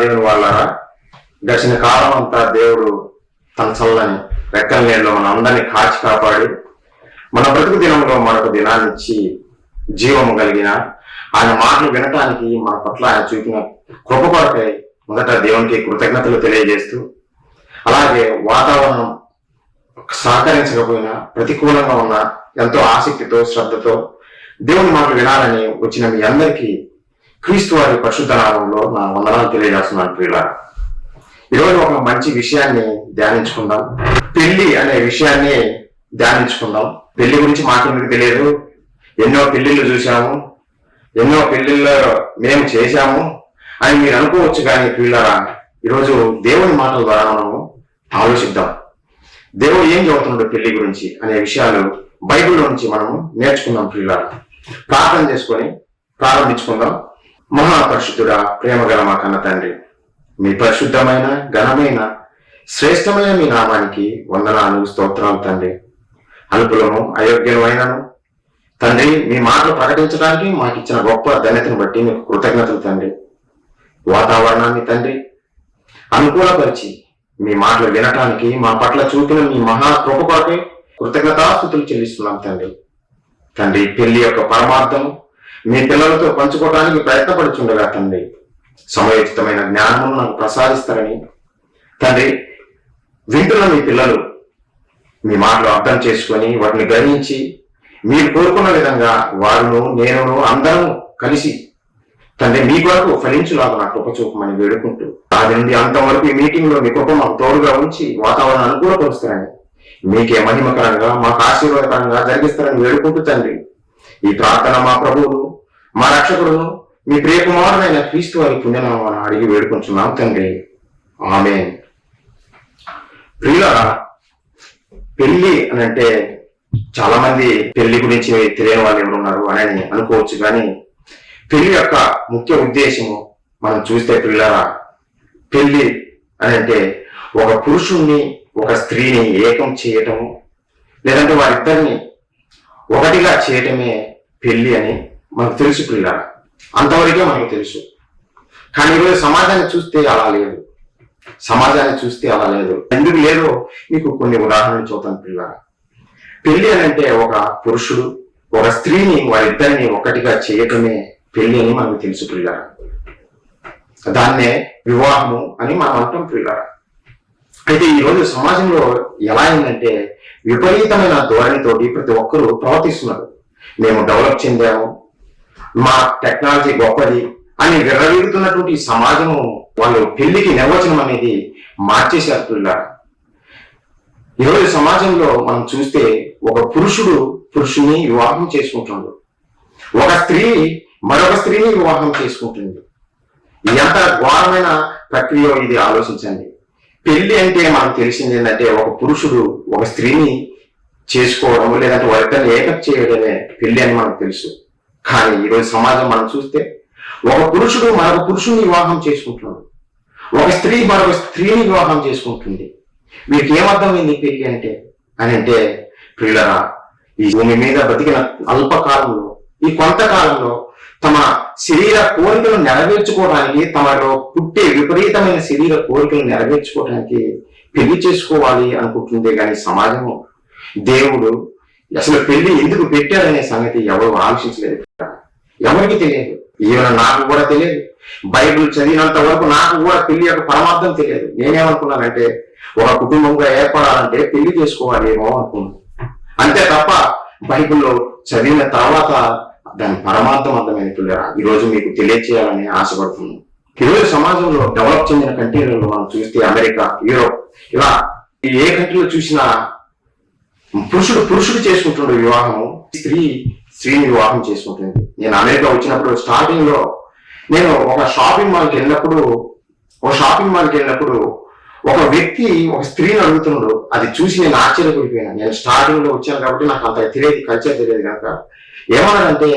దేవుని వాళ్ళారా, గడిచిన కాలం అంతా దేవుడు తన చల్లని రెక్కల నీళ్ళలో మన అందరినీ కాచి కాపాడి మన బ్రతుకు దినంలో మరొక దినాన్నిచ్చి జీవము కలిగిన ఆయన మాటలు వినటానికి మన పట్ల ఆయన చూపిన కృప కొరకై మొదట దేవునికి కృతజ్ఞతలు తెలియజేస్తూ, అలాగే వాతావరణం సహకరించకపోయినా ప్రతికూలంగా ఉన్న ఎంతో ఆసక్తితో శ్రద్ధతో దేవుని మాటలు వినాలని వచ్చిన మీ అందరికీ క్రీస్తు వారి పరిశుద్ధ నామంలో నా వందనాలు తెలియజేస్తున్నాను. ప్రియులారా, ఈరోజు ఒక మంచి విషయాన్ని ధ్యానించుకుందాం. పెళ్లి అనే విషయాన్ని ధ్యానించుకుందాం. పెళ్లి గురించి మాకు మీకు తెలియదు, ఎన్నో పెళ్లిళ్ళు చూసాము, ఎన్నో పెళ్లిళ్ళు మేము చేశాము అని మీరు అనుకోవచ్చు. కానీ ప్రియులారా, ఈరోజు దేవుని మాటల ద్వారా మనము ఆలోచిద్దాం. దేవుడు ఏం చెబుతున్నాడు పెళ్లి గురించి అనే విషయాలు బైబిల్లో నుంచి మనము నేర్చుకుందాం. ప్రియులారా, ప్రార్థన చేసుకొని ప్రారంభించుకుందాం. మహాపరిశుద్ధుడా, ప్రేమగల మా కన్న తండ్రి, మీ పరిశుద్ధమైన ఘనమైన శ్రేష్టమైన మీ నామానికి వందనాలు, స్తోత్రాలు తండ్రి. అల్పులము అయోగ్యమైనను తండ్రి, మీ మాటలు ప్రకటించడానికి మాకు ఇచ్చిన గొప్ప ధన్యతను బట్టి మీకు కృతజ్ఞతలు తండ్రి. వాతావరణాన్ని తండ్రి అనుకూలపరిచి మీ మాటలు వినటానికి మా పట్ల చూపిన మీ మహాకృప కొరకే కృతజ్ఞతాస్తుతులు చెల్లిస్తున్నాం తండ్రి. తండ్రి, పెళ్లి యొక్క పరమార్థం మీ పిల్లలతో పంచుకోవడానికి ప్రయత్నపడుచుండగా తండ్రి, సమయోచితమైన జ్ఞానమును నాకు ప్రసాదిస్తారని తండ్రి, వింటున్న మీ పిల్లలు మీ మాటలు అర్థం చేసుకొని వాటిని గ్రహించి మీరు కోరుకున్న విధంగా వారును నేనును అందరూ కలిసి తండ్రి మీ కొరకు ఫలించులాగా నా కృప చూపమని వేడుకుంటూ, ఆది నుండి అంతవరకు ఈ మీటింగ్ లో మీ కృప మాకు తోడుగా ఉంచి వాతావరణం అనుకూలపరుస్తారని, మీకే మహిమకరంగా మాకు ఆశీర్వాదకరంగా జరిగిస్తారని వేడుకుంటూ తండ్రి, ఈ ప్రార్థన మా ప్రభువును మా రక్షకుడును మీ ప్రియకుమారుడైన క్రీస్తు వారి పుణ్యనామాన్ని అడిగి వేడుకుంటున్నాం తండ్రి, ఆమేన్. ప్రియులారా, పెళ్లి అని అంటే చాలా మంది పెళ్లి గురించి తెలియని వాళ్ళు ఎవరున్నారు అని అనుకోవచ్చు. కానీ పెళ్లి యొక్క ముఖ్య ఉద్దేశము మనం చూస్తే ప్రియులారా, పెళ్లి అని అంటే ఒక పురుషుణ్ణి ఒక స్త్రీని ఏకం చేయటము, లేదంటే వారిద్దరిని ఒకటిగా చేయటమే పెళ్లి అని మనకు తెలుసు ప్రియులారా. అంతవరకే మనకు తెలుసు. కానీ ఈరోజు సమాజాన్ని చూస్తే అలా లేదు. ఎందుకు లేదో మీకు కొన్ని ఉదాహరణలు చూద్దాం ప్రియులారా. పెళ్లి అని అంటే ఒక పురుషుడు ఒక స్త్రీని వారిద్దరిని ఒకటిగా చేయటమే పెళ్లి అని మనకు తెలుసు ప్రియులారా. దాన్నే వివాహము అని మనం అంటాం ప్రియులారా. అయితే ఈరోజు సమాజంలో ఎలా అయిందంటే విపరీతమైన ధోరణితోటి ప్రతి ఒక్కరూ ప్రవర్తిస్తున్నారు. మేము డెవలప్ చెందాము, మా టెక్నాలజీ గొప్పది అని విర్రవీగుతున్నటువంటి సమాజము వాళ్ళు పెళ్లికి నిర్వచనం అనేది మార్చేశారు పిల్లలు. ఈరోజు సమాజంలో మనం చూస్తే ఒక పురుషుడు పురుషుని వివాహం చేసుకుంటున్నాడు, ఒక స్త్రీ మరొక స్త్రీని వివాహం చేసుకుంటుంది. ఎంత ఘోరమైన ప్రక్రియ ఇది ఆలోచించండి. పెళ్లి అంటే మనకు తెలిసింది ఏంటంటే ఒక పురుషుడు ఒక స్త్రీని చేసుకోవడము, లేదంటే వారిద్దరిని ఏకం చేయడమే పెళ్లి అని మనకు తెలుసు. కానీ ఈరోజు సమాజం మనం చూస్తే ఒక పురుషుడు మరొక పురుషుని వివాహం చేసుకుంటున్నాడు, ఒక స్త్రీ మరొక స్త్రీని వివాహం చేసుకుంటుంది. వీరికి ఏమర్థమైంది పెళ్లి అంటే ప్రియులరా, ఈ భూమి మీద బతికిన అల్పకాలంలో, ఈ కొంతకాలంలో తమ శరీర కోరికలు నెరవేర్చుకోవడానికి, తమలో పుట్టే విపరీతమైన శరీర కోరికలు నెరవేర్చుకోవడానికి పెళ్లి చేసుకోవాలి అనుకుంటుందే కానీ సమాజము, దేవుడు అసలు పెళ్లి ఎందుకు పెట్టారనే సంగతి ఎవరు ఆలోచించలేదు. ఎవరికి తెలియదు, ఈవెన్ నాకు కూడా తెలియదు. బైబిల్ చదివినంత వరకు నాకు కూడా పెళ్లి యొక్క పరమార్థం తెలియదు. నేనేమనుకున్నానంటే ఒక కుటుంబంగా ఏర్పడాలంటే పెళ్లి చేసుకోవాలేమో అనుకున్నాను, అంతే తప్ప బైబిల్లో చదివిన తర్వాత దాని పరమార్థం అర్థమైన పిల్లరా ఈరోజు మీకు తెలియచేయాలని ఆశపడుతున్నాను. ఈరోజు సమాజంలో డెవలప్ చెందిన కంట్రీలలో మనం చూస్తే అమెరికా, యూరోప్, ఇలా ఏ కంట్రీలో చూసినా పురుషుడు చేసుకుంటుండే వివాహము, స్త్రీని వివాహం చేసుకుంటుంది. నేను అమెరికా వచ్చినప్పుడు స్టార్టింగ్ లో నేను ఒక షాపింగ్ మాల్కి వెళ్ళినప్పుడు ఒక వ్యక్తి ఒక స్త్రీని అడుగుతున్నాడు. అది చూసి నేను ఆశ్చర్యపోయిపోయాను. నేను స్టార్టింగ్ లో వచ్చాను కాబట్టి నాకు అంత తెలియదు, కల్చర్ తెలియదు కనుక ఏమన్నాడంటే,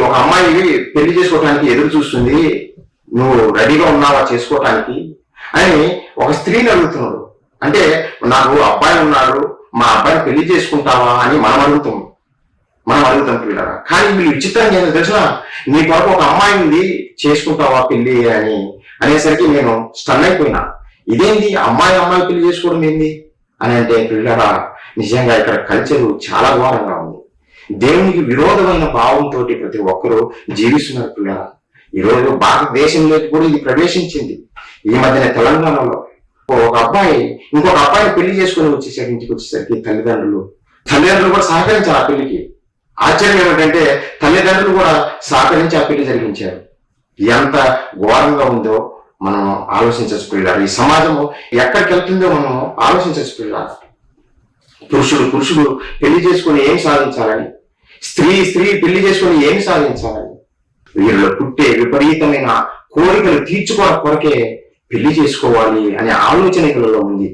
ఒక అమ్మాయి పెళ్లి చేసుకోవటానికి ఎదురు చూస్తుంది, నువ్వు రెడీగా ఉన్నావా చేసుకోవటానికి అని ఒక స్త్రీని అడుగుతున్నాడు. అంటే నాకు అబ్బాయి ఉన్నాడు, మా అబ్బాయిని పెళ్లి చేసుకుంటావా అని మనం అడుగుతాం. మనం అడుగుతాం పిల్లరా. కానీ వీళ్ళు విచిత్రంగా ఏంటో తెలిసిన, నీ కొరకు ఒక అమ్మాయి ఉంది, చేసుకుంటావా పెళ్లి అని అనేసరికి నేను స్టన్ అయిపోయినా. ఇదేంటి అమ్మాయి పెళ్లి చేసుకోవడం ఏంది అని అంటే పిల్లరా, నిజంగా ఇక్కడ కల్చర్ చాలా ఘోరంగా ఉంది. దేవునికి విరోధమైన భావంతో ప్రతి ఒక్కరూ జీవిస్తున్నారు పిల్లరా. ఈరోజు భారతదేశంలోకి కూడా ఇది ప్రవేశించింది. ఈ మధ్యన తెలంగాణలో ఒక అబ్బాయి ఇంకొక అబ్బాయిని పెళ్లి చేసుకుని వచ్చేసరికి ఇంటికి వచ్చేసరికి తల్లిదండ్రులు కూడా సహకరించారు ఆ పెళ్లికి. ఆశ్చర్యం ఏమిటంటే తల్లిదండ్రులు కూడా సహకరించి ఆ పెళ్లి జరిగించారు. ఎంత ఘోరంగా ఉందో మనం ఆలోచించచ్చు పిల్లలు. ఈ సమాజము ఎక్కడికి వెళ్తుందో మనం ఆలోచించచ్చు పిల్లలు. పురుషుడు పెళ్లి చేసుకుని ఏం సాధించాలని, స్త్రీ పెళ్లి చేసుకుని ఏం సాధించాలని, వీరిలో పుట్టే విపరీతమైన కోరికలు తీర్చుకోవడం కొరకే పెళ్లి చేసుకోవాలి అనే ఆలోచన వీళ్ళలో ఉంది.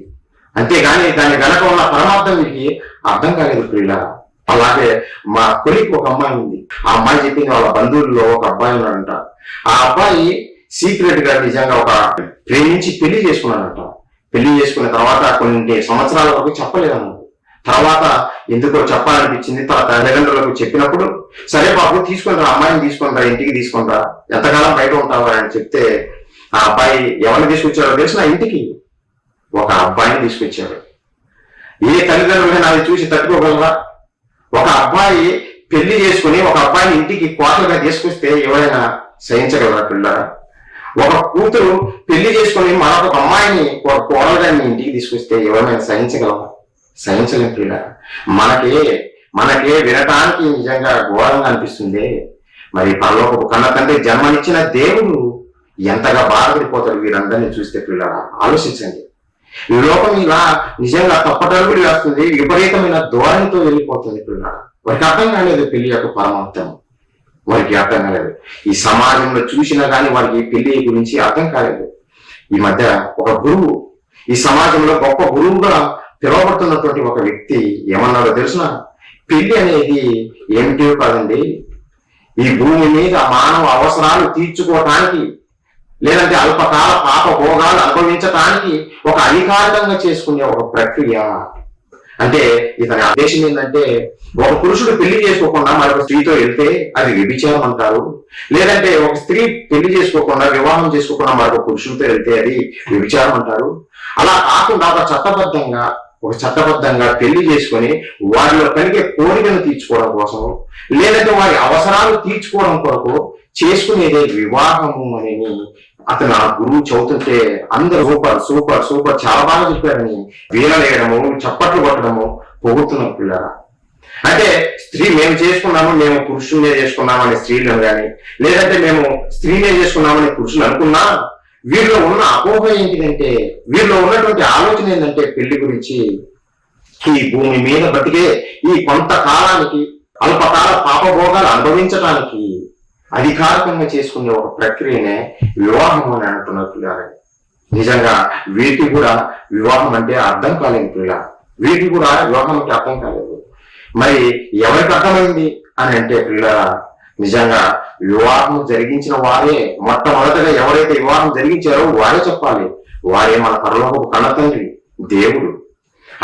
అంతేగాని దాని వెనక ఉన్న పరమార్థం వీరికి అర్థం కాలేదు పిల్ల. అలాగే మా కొలికి ఒక అమ్మాయి ఉంది. ఆ అమ్మాయి చెప్పింది వాళ్ళ బంధువుల్లో ఒక అబ్బాయి ఉన్నాడంట. ఆ అబ్బాయి సీక్రెట్ గా నిజంగా ఒక ప్రేమించి పెళ్లి చేసుకున్నాడంట. పెళ్లి చేసుకున్న తర్వాత కొన్ని సంవత్సరాల వరకు చెప్పలేదన్నమాట. తర్వాత ఎందుకో చెప్పాలనిపించింది. తన తల్లిదండ్రులకు చెప్పినప్పుడు సరే బాబు తీసుకుంటారా, అమ్మాయిని తీసుకుంటారా, ఇంటికి తీసుకుంటారా, ఎంతకాలం బయట ఉంటావా అని చెప్తే ఆ అబ్బాయి ఎవరిని తీసుకొచ్చారో తెలిసిన ఇంటికి ఒక అబ్బాయిని తీసుకొచ్చారు. ఏ తల్లిదండ్రులు నాకు చూసి తట్టుకోగలరా? ఒక అబ్బాయి పెళ్లి చేసుకుని ఒక అబ్బాయిని ఇంటికి కోటలుగా తీసుకొస్తే ఎవరైనా సహించగలరా పిల్లరా? ఒక కూతురు పెళ్లి చేసుకుని మరొక అమ్మాయిని ఒక కోడలుగా ఇంటికి తీసుకొస్తే ఎవరైనా సహించగలరా? సహించలేం పిల్లరా. మనకే వినటానికి నిజంగా ఘోరంగా అనిపిస్తుంది. మరి పరలోకపు కన్న తండ్రి జన్మనిచ్చిన దేవుడు ఎంతగా బాధపడిపోతాడు వీరందరినీ చూస్తే పిల్లరా. ఆలోచించండి. ఈ లోకం ఇలా నిజంగా తప్పటడుగులు వేస్తుంది, విపరీతమైన ధోరణితో వెళ్ళిపోతుంది పిల్లరా. వారికి అర్థం కాలేదు పెళ్లి యొక్క పరమార్థం, వారికి అర్థం కాలేదు. ఈ సమాజంలో చూసినా కానీ వారికి పెళ్లి గురించి అర్థం కాలేదు. ఈ మధ్య ఒక గురువు, ఈ సమాజంలో గొప్ప గురువుగా పిలువబడుతున్నటువంటి ఒక వ్యక్తి ఏమన్నాడో తెలుసిన, పెళ్లి అనేది ఏమిటో కాదండి, ఈ భూమి మీద మానవ అవసరాలు తీర్చుకోవటానికి లేదంటే అల్పకాల పాప భోగాలు అనుభవించటానికి ఒక అధికారికంగా చేసుకునే ఒక ప్రక్రియ. అంటే ఇతని ఉద్దేశం ఏంటంటే, ఒక పురుషుడు పెళ్లి చేసుకోకుండా మరొక స్త్రీతో వెళ్తే అది వ్యభిచారం అంటారు. లేదంటే ఒక స్త్రీ పెళ్లి చేసుకోకుండా వివాహం చేసుకోకుండా మరొక పురుషుడితో వెళ్తే అది వ్యభిచారం అంటారు. అలా కాకుండా ఒక చట్టబద్ధంగా పెళ్లి చేసుకొని వారిలో కలిగే కోరికను తీర్చుకోవడం కోసం లేదంటే వారి అవసరాలు తీర్చుకోవడం కొరకు చేసుకునేదే వివాహము అని అతను ఆ గురువు చదువుతుంటే అందరూ సూపర్ సూపర్ సూపర్ చాలా బాగా చెప్పారని వీరలేయడము, చప్పట్లు కొట్టడము పొగుతున్నారు పిల్లరా. అంటే మేము చేసుకున్నాము, మేము పురుషులనే చేసుకున్నాము అనే స్త్రీలను కానీ లేదంటే మేము స్త్రీనే చేసుకున్నామని పురుషులు అనుకున్నా, వీరిలో ఉన్న అపోహ ఏంటిదంటే, వీరిలో ఉన్నటువంటి ఆలోచన ఏంటంటే పెళ్లి గురించి ఈ భూమి మీద బతికే ఈ కొంతకాలానికి అల్పకాల పాపభోగాలు అనుభవించడానికి అధికారికంగా చేసుకునే ఒక ప్రక్రియనే వివాహం అని అంటున్నారు పిల్లలు. నిజంగా వీటికి కూడా వివాహం అంటే అర్థం కాలేదు పిల్ల. వీటికి కూడా వివాహం అంటే అర్థం కాలేదు. మరి ఎవరికి అర్థమైంది అని అంటే పిల్లల, నిజంగా వివాహం జరిగించిన వారే మొట్టమొదటగా ఎవరైతే వివాహం జరిగించారో వారే చెప్పాలి. వారే మన పరలోకపు కన్న తండ్రి దేవుడు.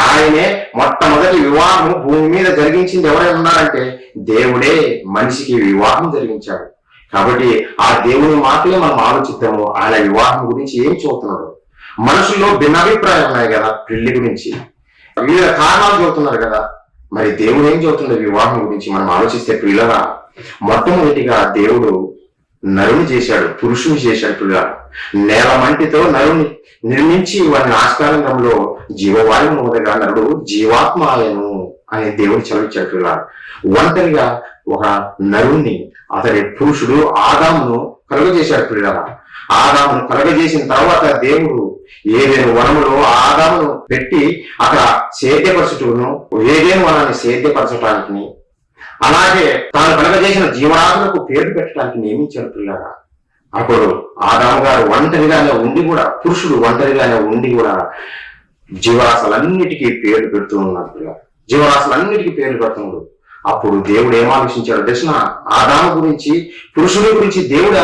ఆయనే మొట్టమొదటి వివాహం భూమి మీద జరిగించింది ఎవరైనా ఉన్నారంటే దేవుడే మనిషికి వివాహం జరిగించాడు. కాబట్టి ఆ దేవుని మాటలే మనం ఆలోచిద్దాము. ఆయన వివాహం గురించి ఏం చూస్తున్నాడు? మనుషుల్లో భిన్నాభిప్రాయాలు ఉన్నాయి కదా పెళ్లి గురించి, వివిధ కారణాలు చెబుతున్నారు కదా. మరి దేవుడు ఏం చెబుతున్నాడు వివాహం గురించి మనం ఆలోచిస్తే పిల్లగా, మొట్టమొదటిగా దేవుడు నరుని చేశాడు, పురుషుని చేశాడు పిల్లలు. నేల మంటితో నరుని నిర్మించి వారి ఆస్కారంలో జీవవాయువు మొదలుగా నరుడు జీవాత్మ ఆయను అనే దేవుడు చదివించాడు పిల్లలు. ఒంటరిగా ఒక నరుణ్ణి అతని పురుషుడు ఆదామును కలుగజేశాడు పిల్లల. ఆదామును కలుగజేసిన తర్వాత దేవుడు ఏదైనా వనములో ఆదామును పెట్టి అక్కడ సేద్యపరచుటను, ఏదైనా వనాన్ని సేద్యపరచడానికి, అలాగే తాను కలుగజేసిన జీవరాశులకు పేరు పెట్టడానికి నియమించాడు పిల్లల. అప్పుడు ఆదాము గారు ఒంటరిగానే ఉండి కూడా, పురుషుడు ఒంటరిగానే ఉండి కూడా జీవరాశులన్నిటికీ పేరు పెడుతూ ఉన్నాడు పిల్లల. జీవరాశులన్నిటికీ పేరు పెడుతున్నాడు. అప్పుడు దేవుడు ఏం ఆలోచించాడు తెలిసిన, ఆదాము గురించి, పురుషుడి గురించి దేవుడు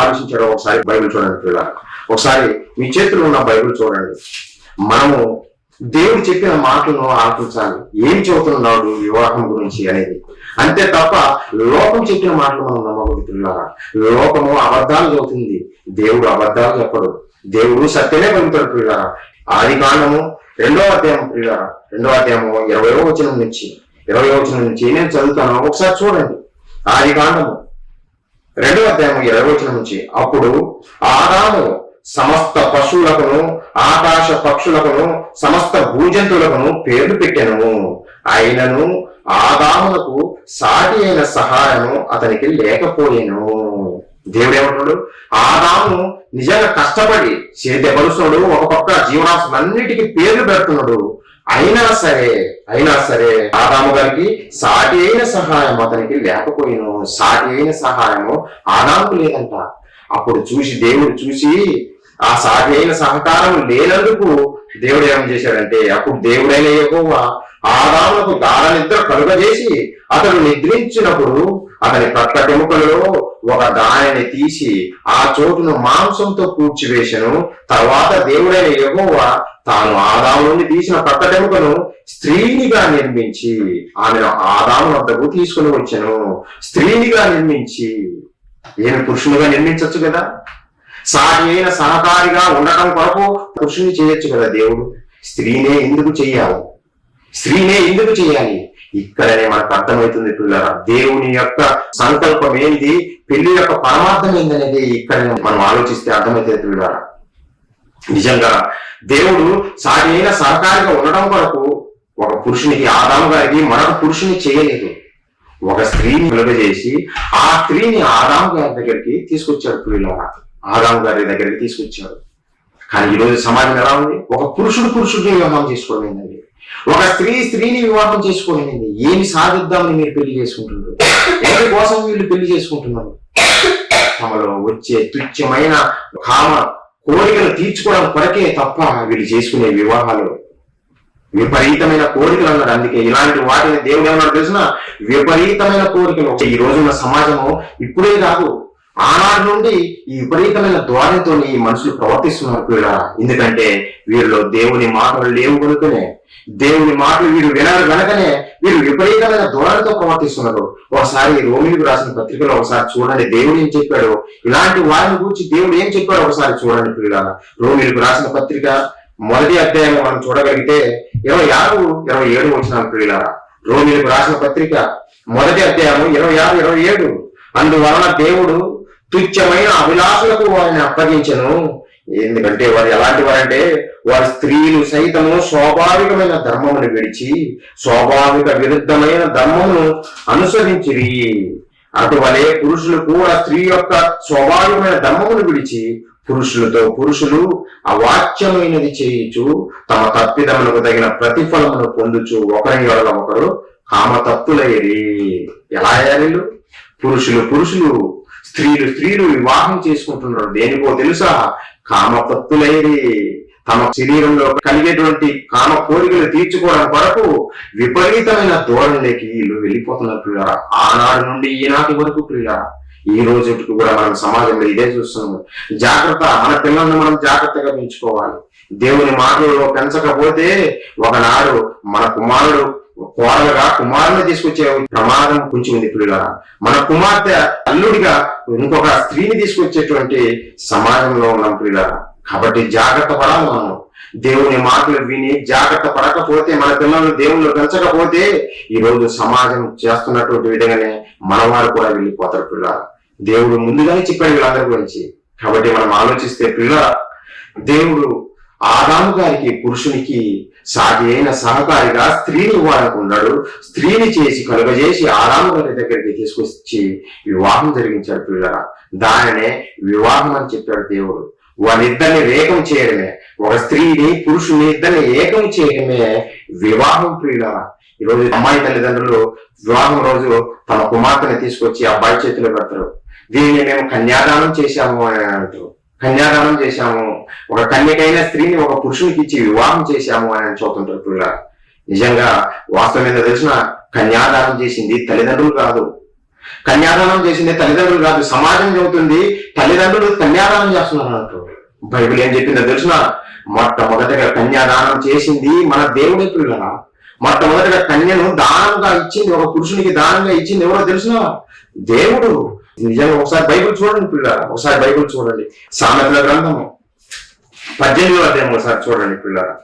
ఆలోచించాడు. ఒకసారి బైబిల్ చూడండి పిల్లలు. ఒకసారి మీ చేతుల్లో ఉన్న బైబిల్ చూడండి. మనము దేవుడు చెప్పిన మాటలను ఆలోచించాలి. ఏం చెబుతున్నాడు వివాహం గురించి అనేది. అంతే తప్ప లోకం చెప్పిన మాటలు మనం నమ్మకూడదు పిల్లలారా. లోకము అబద్ధాలు చెబుతుంది, దేవుడు అబద్ధాలు చెప్పడు. దేవుడు సత్యమే పలుకుతాడు పిల్లలారా. ఆది కాండము 2వ అధ్యాయం పిల్లలారా, 2వ అధ్యాయము 20వ వచనం నుంచి నేను చదువుతాను, ఒకసారి చూడండి. ఆది కాండము 2వ అధ్యాయము 20వ వచనం నుంచి. అప్పుడు ఆదాము సమస్త పశువులకును ఆకాశ పక్షులకును సమస్త భూజంతువులకును పేర్లు పెట్టెను. అయినను ఆదామునకు సాటి అయిన సహాయము అతనికి లేకపోయేను. దేవుడు ఏమంటున్నాడు? ఆదాము నిజంగా కష్టపడి సేద్యపరుస్తున్నాడు, ఒక పక్క జీవరాశులన్నిటికీ పేర్లు పెడుతున్నాడు. అయినా సరే ఆదాము గారికి సాటి అయిన సహాయం అతనికి లేకపోయిను. సాటి అయిన సహాయము ఆదాముకు లేదంట. అప్పుడు దేవుడు చూసి ఆ సాటి అయిన సహకారం లేనందుకు దేవుడు ఏం చేశాడంటే, అప్పుడు దేవుడైన యెహోవా ఆదామునకు గాఢ నిద్ర కలుగజేసి అతడు నిద్రించినప్పుడు అతని ప్రక్కటెముకలలో ఒక దానిని తీసి ఆ చోటును మాంసంతో పూడ్చివేశను. తర్వాత దేవుడైన యెహోవా తాను ఆదాము నుండి తీసిన ప్రక్కటెముకను స్త్రీనిగా నిర్మించి ఆమెను ఆదాము వద్దకు తీసుకుని వచ్చాను. స్త్రీనిగా నిర్మించి, ఏమి పురుషునిగా నిర్మించవచ్చు కదా, సాటి అయిన సహకారిగా ఉండటం కొరకు పురుషుని చేయొచ్చు కదా దేవుడు. స్త్రీనే ఎందుకు చేయాలి? ఇక్కడనే మనకు అర్థమవుతుంది పిల్లరా, దేవుని యొక్క సంకల్పం ఏంటి, పెళ్లి యొక్క పరమార్థం ఏందనేది ఇక్కడ మనం ఆలోచిస్తే అర్థమవుతుంది పిల్లరా. నిజంగా దేవుడు సాటి అయిన సహకారిగా ఉండడం కొరకు ఒక పురుషునికి, ఆదాము గారికి మరొక పురుషుని చేయలేదు. ఒక స్త్రీని కలుగజేసి ఆ స్త్రీని ఆదాము గారి దగ్గరికి తీసుకొచ్చాడు పిల్లరా. ఆదాము గారి దగ్గరికి తీసుకొచ్చాడు. కానీ ఈరోజు సమాజం ఎలా ఉంది? ఒక పురుషుడిని వివాహం చేసుకోవడం ఏంటండి, ఒక స్త్రీని వివాహం చేసుకోవడం ఏంటి? ఏమి సాధిద్దామని మీరు పెళ్లి చేసుకుంటున్నారు? ఎవరి కోసం వీళ్ళు పెళ్లి చేసుకుంటున్నారు? తమలో వచ్చే తుచ్చమైన కామ కోరికలు తీర్చుకోవడం కొరకే తప్ప వీళ్ళు చేసుకునే వివాహాలు విపరీతమైన కోరికలు అన్నాడు. అందుకే ఇలాంటి వాటిని దేవుడు ఏమన్నాడు తెలిసిన, విపరీతమైన కోరికలు. ఈ రోజున్న సమాజము ఇప్పుడే కాదు, ఆనాడు నుండి ఈ విపరీతమైన ద్వారంతో ఈ మనుషులు ప్రవర్తిస్తున్నారు కూడా. ఎందుకంటే వీరిలో దేవుని మాటలు లేవు కనుకనే, దేవుని మాటలు వీరు వినరు కనుకనే వీరు విపరీతమైన ధోరణితో ప్రవర్తిస్తున్నారు. ఒకసారి రోమిలకు రాసిన పత్రికలో ఒకసారి చూడండి, దేవుడు ఏం చెప్పాడు, ఇలాంటి వారిని గురించి దేవుడు ఏం చెప్పాడు ఒకసారి చూడండి పిల్లలు. రోమిలకు రాసిన పత్రిక 1వ అధ్యాయం మనం చూడగలిగితే 26, 27 వచనాలు పిల్లలు. రోమిలకు రాసిన పత్రిక 1వ అధ్యాయం 26, 27. అందువలన దేవుడు తుచ్చమైన అభిలాషులకు వారిని అప్పగించను. ఎందుకంటే వారు ఎలాంటి వారంటే, వారి స్త్రీలు సైతము స్వాభావికమైన ధర్మమును విడిచి స్వాభావిక విరుద్ధమైన ధర్మమును అనుసరించిరి. అటువలే పురుషులు కూడా స్త్రీ యొక్క స్వాభావికమైన ధర్మమును విడిచి పురుషులు అవాచ్యమైనది చేయించు తమ తప్పిదములకు తగిన ప్రతిఫలమును పొందుచు ఒకరి వల్ల ఒకరు కామతత్తులయ్యేది. ఎలా అయ్యారు? పురుషులు స్త్రీలు వివాహం చేసుకుంటున్నారు. దేనికో తెలుసా? కామతత్తులైరి. తమ శరీరంలో కలిగేటువంటి కామ కోరికలు తీర్చుకోవడం కొరకు విపరీతమైన ధోరణిలోకి వీళ్ళు వెళ్ళిపోతున్నారు ప్రియులారా. ఆనాడు నుండి ఈనాటి వరకు ప్రియులారా, ఈ రోజుకి కూడా మనం సమాజంలో ఇదే చూస్తున్నాము. జాగ్రత్త, మన పిల్లల్ని మనం జాగ్రత్తగా పెంచుకోవాలి. దేవుని మాటలలో పెంచకపోతే ఒకనాడు మన కుమారుడు కోడలుగా కుమారుని తీసుకొచ్చే ప్రమాదం కొంచెం ఉంది పిల్లలారా. మన కుమార్తె అల్లుడిగా ఇంకొక స్త్రీని తీసుకొచ్చేటువంటి సమాజంలో ఉన్నాం పిల్లలారా. కాబట్టి జాగ్రత్త పడాలి. మనం దేవుని మాటలు విని జాగ్రత్త పడకపోతే, మన పిల్లలను దేవుళ్ళు పెంచకపోతే ఈ రోజు సమాజం చేస్తున్నటువంటి విధంగానే మనవారు కూడా వెళ్ళిపోతారు పిల్లలారా. దేవుడు ముందుగానే చెప్పాడు వీళ్ళందరి గురించి. కాబట్టి మనం ఆలోచిస్తే పిల్లలారా, దేవుడు ఆదాము గారికి పురుషునికి సాటి అయిన సహకారిగా స్త్రీని ఇవ్వాలనుకున్నాడు. స్త్రీని చేసి కలుగజేసి ఆదాము గారి దగ్గరికి తీసుకొచ్చి వివాహం జరిగించాడు పిల్లరా. దానినే వివాహం అని చెప్పాడు దేవుడు. వారిద్దరిని ఏకం చేయడమే, ఒక స్త్రీని పురుషుని ఇద్దరిని ఏకం చేయడమే వివాహం ప్రియులారా. ఈరోజు అమ్మాయి తల్లిదండ్రులు వివాహం రోజు తమ కుమార్తెని తీసుకొచ్చి అబ్బాయి చేతిలో పెడతారు. దీన్ని మేము కన్యాదానం చేశాము అని అంటారు. కన్యాదానం చేశాము, ఒక కన్యకైన స్త్రీని ఒక పురుషునికి ఇచ్చి వివాహం చేశాము అని చూస్తుంటారు పిల్లలు. నిజంగా వాస్తవం ఏంటో తెలిసిన, కన్యాదానం చేసింది తల్లిదండ్రులు కాదు. సమాజం చెబుతుంది తల్లిదండ్రులు కన్యాదానం చేస్తున్నారు అంటారు. బైబిల్ ఏం చెప్పిందో తెలిసిన, మొట్టమొదటిగా కన్యాదానం చేసింది మన దేవుడే పిల్లల. మొట్టమొదటిగా కన్యను దానంగా ఇచ్చింది, ఒక పురుషునికి దానంగా ఇచ్చింది ఎవరో తెలుసిన? దేవుడు. నిజంగా ఒకసారి బైబిల్ చూడండి పిల్లరా, ఒకసారి బైబిల్ చూడండి. సామెతల గ్రంథము 18వ అధ్యాయం ఒకసారి చూడండి పిల్లరా.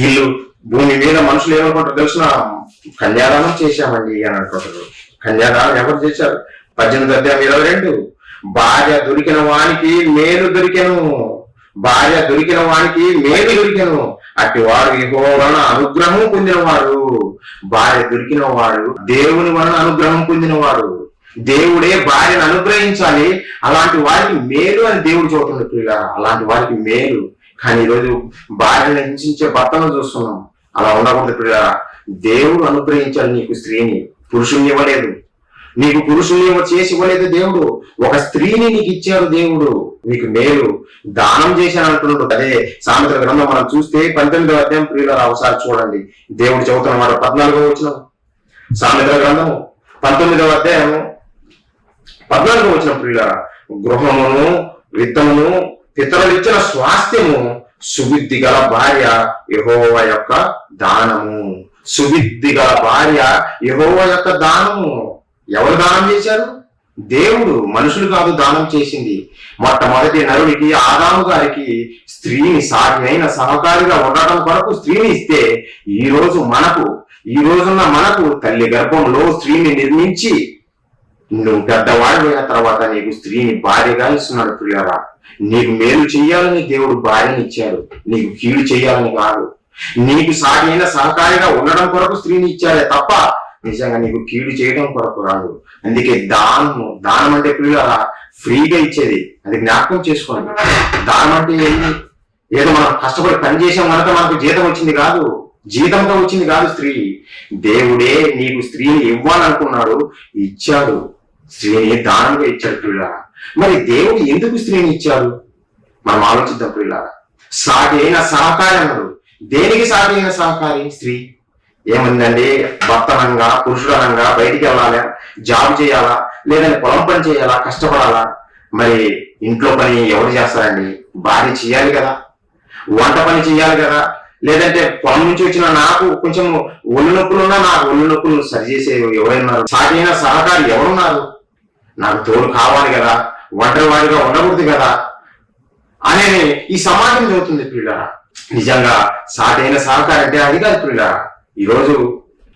వీళ్ళు భూమి మీద మనుషులు ఏమనుకుంటారు తెలిసిన? కన్యాదానం చేశామండి అని అనుకుంటారు. కన్యాదానం ఎవరు చేశారు? 18వ అధ్యాయం 22. భార్య దొరికిన వానికి మేలు దొరికెను, భార్య దొరికిన వానికి మేలు దొరికెను, అట్టి వాడు యెహోవా వలన అనుగ్రహం పొందినవాడు. భార్య దొరికిన వాడు దేవుని వలన అనుగ్రహం పొందినవాడు. దేవుడే భార్యను అనుగ్రహించాలి, అలాంటి వారికి మేలు అని దేవుడు చెబుతుంది పిల్లగా. అలాంటి వారికి మేలు. కానీ ఈరోజు భార్యను హింసించే భర్తను చూస్తున్నాం. అలా ఉండకూడదు పిల్లగా. దేవుడు అనుగ్రహించాలి నీకు స్త్రీని, పురుషుని ఇవ్వలేదు. నీకు పురుషుని చేసి ఇవ్వలేదు దేవుడు, ఒక స్త్రీని నీకు ఇచ్చారు దేవుడు. నీకు మేలు దానం చేశాను అంటున్నాడు. అదే సామెతల గ్రంథం మనం చూస్తే 19వ అధ్యాయం ప్రియులారా ఒకసారి చూడండి. దేవుడు చెబుతున్న మాట 14వ వచనం. సామెతల గ్రంథము 19వ అధ్యాయం 14వ వచనం ప్రియులారా. గృహమును విత్తమును పితరులు ఇచ్చిన స్వాస్థ్యము సుబుద్ధి గల భార్య యెహోవా యొక్క దానము. సుబుద్ధి గల భార్య యెహోవా యొక్క దానము. ఎవరు దానం చేశారు? దేవుడు. మనుషులు కాదు దానం చేసింది. మొట్టమొదటి నరుడికి ఆదాము గారికి స్త్రీని సాటి అయిన సహకారిగా ఉండటం కొరకు స్త్రీని ఇస్తే, ఈ రోజున్న మనకు తల్లి గర్భంలో స్త్రీని నిర్మించి నువ్వు పెద్దవాడిపోయిన తర్వాత నీకు స్త్రీని భార్యగా ఇస్తున్నాడు ప్రియులారా. నీకు మేలు చెయ్యాలని దేవుడు భార్యని ఇచ్చాడు, నీకు కీడు చెయ్యాలని కాదు. నీకు సాటి అయిన సహకారిగా ఉండడం కొరకు స్త్రీని ఇచ్చాడే తప్ప నిజంగా నీకు కీడు చేయడం కొరకు రాదు. అందుకే దానం అంటే పిల్లల ఫ్రీగా ఇచ్చేది, అది జ్ఞాపకం చేసుకోండి. దానం అంటే ఏదో మనం కష్టపడి పని చేసాం కనుక మనకు జీతం వచ్చింది కాదు, జీతంతో వచ్చింది కాదు స్త్రీ. దేవుడే నీకు స్త్రీని ఇవ్వాలనుకున్నాడు, ఇచ్చాడు. స్త్రీని దానంగా ఇచ్చాడు పిల్లల. మరి దేవుడు ఎందుకు స్త్రీని ఇచ్చాడు మనం ఆలోచిద్దాం పిల్లల. సాటి అయిన సహకారి అన్నాడు. దేనికి సాటి అయిన సహకారి? స్త్రీ. ఏముందండి, భర్తనంగా పురుషుడనంగా బయటికి వెళ్ళాలా, జాబ్ చేయాలా, లేదంటే పొలం పని చేయాలా, కష్టపడాలా? మరి ఇంట్లో పని ఎవరు చేస్తారండి? భార్య చేయాలి కదా, వంట పని చేయాలి కదా. లేదంటే పొలం నుంచి వచ్చిన నాకు కొంచెం ఒళ్ళు నొప్పులున్నా నాకు ఒళ్ళు నొప్పులు సరిచేసే ఎవరున్నారు? సాటిన సహకారి ఎవరున్నారు? నాకు తోడు కావాలి కదా, ఒంటరి వాడిగా ఉండకూడదు కదా అనేది ఈ సమాజం చదువుతుంది పిల్లరా. నిజంగా సాటైన సహకారం అంటే అది కాదు పిల్లరా. ఈరోజు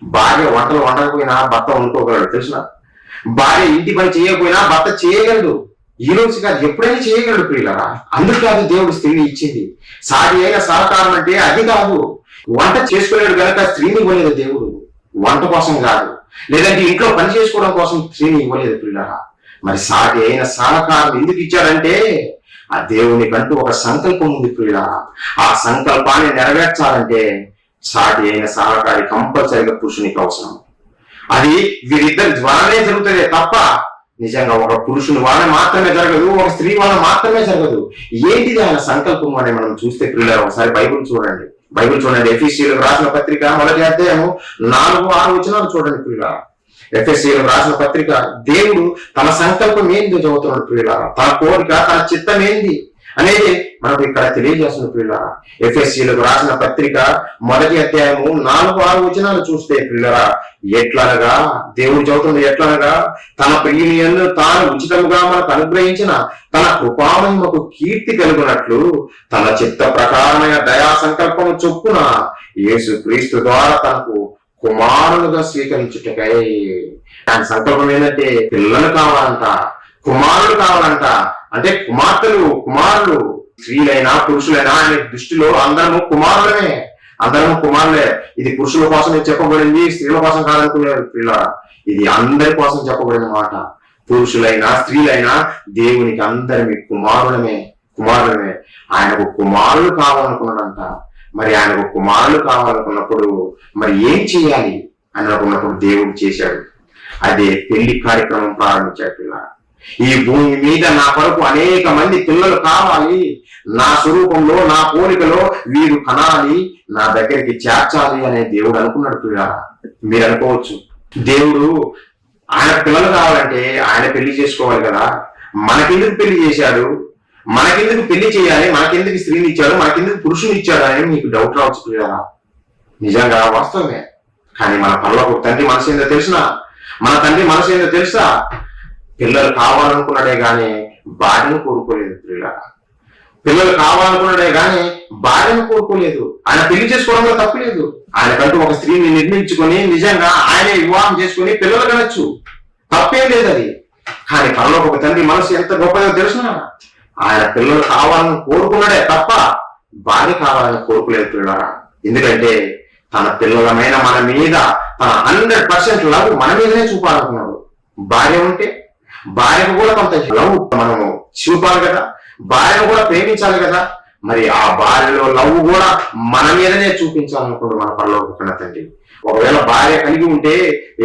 భార్య వంటలు వండకపోయినా భర్త వండుకోగలడు తెలిసిన? భార్య ఇంటి పని చేయకపోయినా భర్త చేయగలడు. ఈ రోజు కాదు, ఎప్పుడైనా చేయగలడు పిల్లరా. అందుకు కాదు దేవుడు స్త్రీని ఇచ్చింది. సాటి అయిన సహకారం అంటే అది కాదు. వంట చేసుకునేడు కనుక స్త్రీని ఇవ్వలేదు దేవుడు, వంట కోసం కాదు. లేదంటే ఇంట్లో పని చేసుకోవడం కోసం స్త్రీని ఇవ్వలేదు పిల్లరా. మరి సాటి అయిన సహకారం ఎందుకు ఇచ్చాడంటే ఆ దేవునికంటూ ఒక సంకల్పం ఉంది పిల్లరా. ఆ సంకల్పాన్ని నెరవేర్చాలంటే సాటి అయిన సహకారి కంపల్సరిగా పురుషునికి అవసరం. అది వీరిద్దరి ద్వారానే జరుగుతుంది తప్ప నిజంగా ఒక పురుషుని వలన మాత్రమే జరగదు, ఒక స్త్రీ వలన మాత్రమే జరగదు. ఏంటిది ఆయన సంకల్పం అని మనం చూస్తే పిల్లలు ఒకసారి బైబిల్ చూడండి. ఎఫెసీయులకు రాసిన పత్రిక 1వ అధ్యాయం 4-6 వచనాలు చూడండి పిల్లలు. ఎఫెసీయులకు రాసిన పత్రిక దేవుడు తన సంకల్పం ఏందో చదువుతున్నాడు పిల్లలు. తన కోరిక, తన చిత్తం ఏంది అనేది మనకు ఇక్కడ తెలియజేస్తున్న పిల్లరా. ఎఫెసీయులకు రాసిన పత్రిక 1వ అధ్యాయం 4-6 వచనాలు చూస్తే పిల్లరా, ఎట్లనగా దేవుడు చదువుతుంది, ఎట్లనగా తన ప్రియుని యందు తాను ఉచితముగా మనకు అనుగ్రహించిన తన కృపామహిమకు కీర్తి కలుగునట్లు తన చిత్త ప్రకారమైన దయా సంకల్పము చొప్పున యేసు క్రీస్తు ద్వారా తనకు కుమారులుగా స్వీకరించుటకై. దాని సంకల్పం ఏంటంటే పిల్లలు కావాలంట, కుమారులు కావాలంట. అంటే కుమారులు స్త్రీలైనా పురుషులైనా ఆయన దృష్టిలో అందరము కుమారులే. ఇది పురుషుల కోసం చెప్పబడింది, స్త్రీల కోసం కాదనుకునేది పిల్ల. ఇది అందరి కోసం చెప్పబడిన మాట. పురుషులైనా స్త్రీలైనా దేవునికి అందరి కుమారులమే. ఆయనకు కుమారులు కావాలనుకున్నాడంట. మరి ఆయనకు కుమారులు కావాలనుకున్నప్పుడు మరి ఏం చేయాలి అని అనుకున్నప్పుడు దేవుడు చేశాడు. అదే పెళ్లి కార్యక్రమం ప్రారంభించాడు పిల్ల. ఈ భూమి మీద నా కొరకు అనేక మంది పిల్లలు కావాలి, నా స్వరూపంలో నా పోలికలో వీరు కనాలి, నా దగ్గరికి చేర్చాలి అనే దేవుడు అనుకున్నాడు పిల్ల. మీరు అనుకోవచ్చు, దేవుడు ఆయన పిల్లలు కావాలంటే ఆయన పెళ్లి చేసుకోవాలి కదా, మనకెందుకు పెళ్లి చేశాడు, మనకెందుకు పెళ్లి చేయాలి, మనకెందుకు స్త్రీని ఇచ్చాడు, మనకెందుకు పురుషుని ఇచ్చాడు అని మీకు డౌట్ రావచ్చు పిల్లరా. నిజంగా వాస్తవమే. కానీ మన పరలోక తండ్రి మనసు ఏందో తెలిసినా, మన తండ్రి మనసు ఏందో తెలుసా, పిల్లలు కావాలనుకున్నాడే గాని భార్యను కోరుకోలేదు. పిల్లలు కావాలనుకున్నాడే గాని భార్యను కోరుకోలేదు. ఆయన పెళ్లి చేసుకోవడంలో తప్పులేదు. ఆయనకంటూ ఒక స్త్రీని నిర్మించుకొని నిజంగా ఆయనే వివాహం చేసుకుని పిల్లలు కనొచ్చు, తప్పేం లేదు అది. కానీ పరలోక తండ్రి మనసు ఎంత గొప్పదో తెలిసిన, ఆయన పిల్లలు కావాలని కోరుకున్నాడే తప్ప భార్య కావాలని కోరుకోలేదు పిల్లరా. ఎందుకంటే తన పిల్లలమైన మన మీద తన 100% లవ్ మన మీదనే చూపాలనుకున్నాడు. భార్య ఉంటే భార్యకు కూడా కొంత లవ్ మనము చూపాలి కదా, భార్యను కూడా ప్రేమించాలి కదా. మరి ఆ భార్యలో లవ్ కూడా మన మీదనే చూపించాలనుకోండి మన పరలోక తండ్రి. ఒకవేళ భార్య కలిగి ఉంటే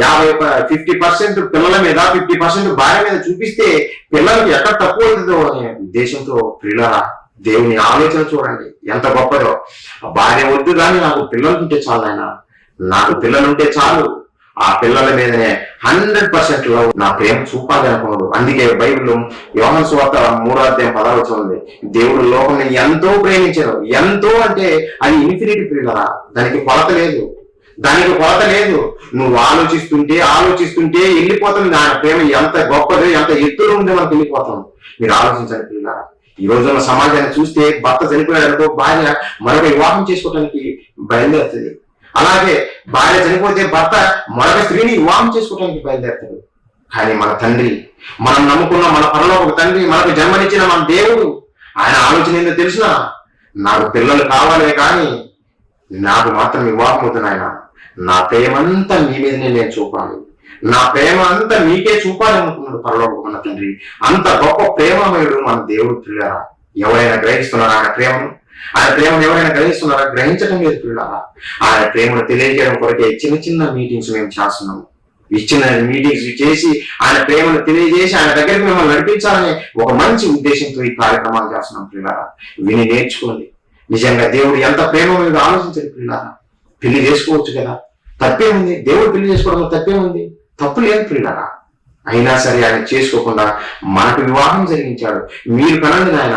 50% పిల్లల మీద 50% భార్య మీద చూపిస్తే పిల్లలకి ఎక్కడ తక్కువ అవుతుందో అనే ఉద్దేశంతో పిల్లల దేవుని ఆలోచన చూడండి ఎంత గొప్పదో. భార్య వద్దు కానీ నాకు పిల్లలు ఉంటే చాలు, ఆయన నాకు పిల్లలుంటే చాలు, ఆ పిల్లల మీదనే 100% లవ్ నా ప్రేమ చూపాలి అనుకున్నాడు. అందుకే బైబిల్లో యోహాను సువార్త 3:10 ఉంది, దేవుడు లోకం ఎంతో ప్రేమించారు. ఎంతో అంటే అది ఇన్ఫినిటీ ప్రియులరా, దానికి కొలత లేదు, దానికి కొలత లేదు. నువ్వు ఆలోచిస్తుంటే వెళ్ళిపోతుంది ఆయన ప్రేమ ఎంత గొప్పదో, ఎంత ఎత్తులో ఉందో మనకు వెళ్ళిపోతాం. మీరు ఆలోచించండి పిల్లరా. ఈ రోజున్న సమాజాన్ని చూస్తే భర్త చనిపోయాడతో భార్య మరొక వివాహం చేసుకోవడానికి బయలుదేరుతుంది. అలాగే భార్య చనిపోతే భర్త మరొక స్త్రీని వివాహం చేసుకోవడానికి బయలుదేరుతాడు. కానీ మన తండ్రి, మనం నమ్ముకున్న మన పరలోక తండ్రి, మనకు జన్మనిచ్చిన మన దేవుడు, ఆయన ఆలోచన ఏందో తెలిసిన, నాకు పిల్లలు కావాలే కానీ నాకు మాత్రం వివాహం అవుతుంది. ఆయన నా ప్రేమంతా మీ మీదనే నేను చూపాలి, నా ప్రేమ అంతా మీకే చూపాలనుకున్నాడు పరలోక మన తండ్రి. అంత గొప్ప ప్రేమమయుడు మన దేవుడు పిల్లరా. ఎవరైనా గ్రహిస్తున్నారా ఆయన ప్రేమను? ఆయన ప్రేమను ఎవరైనా గ్రహిస్తున్నారా? గ్రహించడం లేదు పిల్లరా. ఆయన ప్రేమను తెలియజేయడం కొరకే చిన్న మీటింగ్స్ మేము చేస్తున్నాము. ఇచ్చిన మీటింగ్స్ చేసి ఆయన ప్రేమను తెలియజేసి ఆయన దగ్గరికి మిమ్మల్ని నడిపించాలనే ఒక మంచి ఉద్దేశంతో ఈ కార్యక్రమాలు చేస్తున్నాం పిల్లరా. విని నేర్చుకోండి. నిజంగా దేవుడు ఎంత ప్రేమ మీద ఆలోచించండి పిల్లరా. పెళ్లి చేసుకోవచ్చు కదా, తప్పే ఉంది. దేవుడు పెళ్లి చేసుకోవడంలో తప్పే ఉంది, తప్పు లేదు పిల్లరా. అయినా సరే ఆయన చేసుకోకుండా మనకు వివాహం జరిగించాడు. మీరు కనండి నాయన,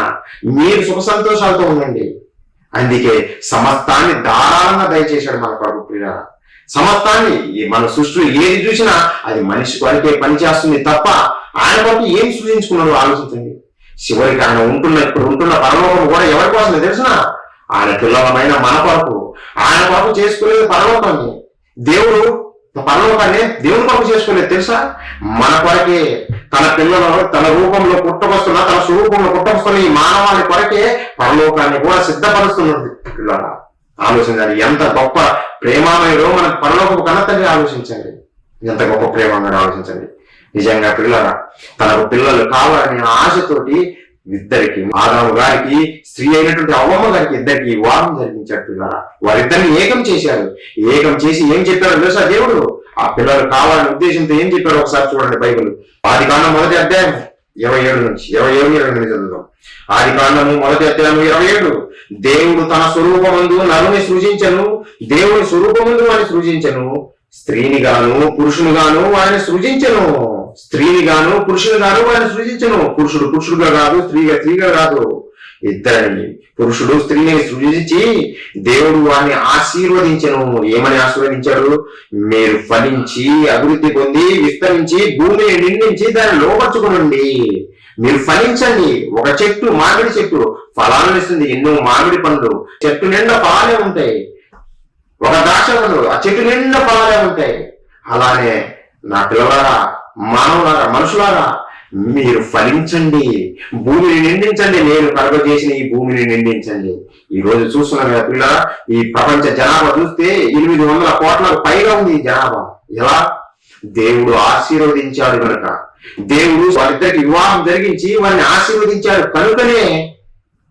మీరు సుఖ సంతోషాలతో ఉండండి. అందుకే సమస్తాన్ని ధారాళంగా దయచేశాడు మన ప్రభు పిల్లరా. సమస్తాన్ని మన సృష్టి ఏది చూసినా అది మనిషి కొరకే పనిచేస్తుంది తప్ప ఆయన కొరకు ఏం సృజించుకున్నాడు ఆలోచించండి. చివరికి ఆయన ఇప్పుడు ఉంటున్న పరలోకం కూడా ఎవరి కోసమే తెలిసిన, ఆయన పిల్లలమైన మన కొరకు. ఆయన కొరకు చేసుకోలేదు పరలోకాన్ని. దేవుడు పరలోకాన్ని దేవుని కొరకు చేసుకోలేదు తెలుసా, మన కొరకే. తన పిల్లలు తన రూపంలో పుట్టకొస్తున్న, తన స్వరూపంలో పుట్టకొస్తున్న ఈ మానవాళి కొరకే పరలోకాన్ని కూడా సిద్ధపరుస్తున్నది పిల్లల. ఆలోచించండి ఎంత గొప్ప ప్రేమామయుడో మన పరలోకపు కన్నతండ్రి. ఆలోచించండి ఎంత గొప్ప ప్రేమామయుడు, ఆలోచించండి. నిజంగా పిల్లల తనకు పిల్లలు కావాలనే ఆశతోటి ఇద్దరికి, ఆదాము గారికి స్త్రీ అయినటువంటి అవ్వమ్మ గారికి ఇద్దరికి వివాహం జరిగించాడు పిల్లల. వారిద్దరిని ఏకం చేశారు. ఏకం చేసి ఏం చెప్పాడు తెలుసా దేవుడు? ఆ పిల్లలు కావాలనే ఉద్దేశంతో ఏం చెప్పాడు ఒకసారి చూడండి. బైబిల్ ఆదికాండం 1:27-28 చదువుతాం. ఆదికాండము 1:27. దేవుడు తన స్వరూపమందు నరుని సృజించను, దేవుని స్వరూపమందు వారిని సృజించను, స్త్రీని గాను పురుషుని గాను వారిని సృజించను. స్త్రీని గాను పురుషుని గాను వారిని సృజించను. పురుషుడు పురుషుడుగా కాదు, స్త్రీగా కాదు, ఇద్దరిని, పురుషుడు స్త్రీని సృజించి దేవుడు వారిని ఆశీర్వదించను. ఏమని ఆశీర్వదించాడు? మీరు ఫలించి అభివృద్ధి పొంది విస్తరించి భూమిని నిండించి దాన్ని లోపరుచుకునండి. మీరు ఫలించండి. ఒక చెట్టు, మామిడి చెట్టు ఫలాలను ఇస్తుంది, ఎన్నో మామిడి పండ్లు, చెట్టు నిండా ఫలాలే ఉంటాయి. ఒక ద్రాక్ష పండు, ఆ చెట్టు నిండా ఫలాలే ఉంటాయి. అలానే నా పిల్లలారా, మానవులారా, మనుషులారా, మీరు ఫలించండి, భూమిని నిండించండి. నేను కలుగజేసిన ఈ భూమిని నిండించండి. ఈ రోజు చూస్తున్నాం కదా పిల్లల, ఈ ప్రపంచ జనాభా చూస్తే 800 కోట్లకు పైగా ఉంది ఈ జనాభా. ఎలా? దేవుడు ఆశీర్వదించాడు కనుక, దేవుడు వారిద్దరికి వివాహం జరిగించి వారిని ఆశీర్వదించాడు కనుకనే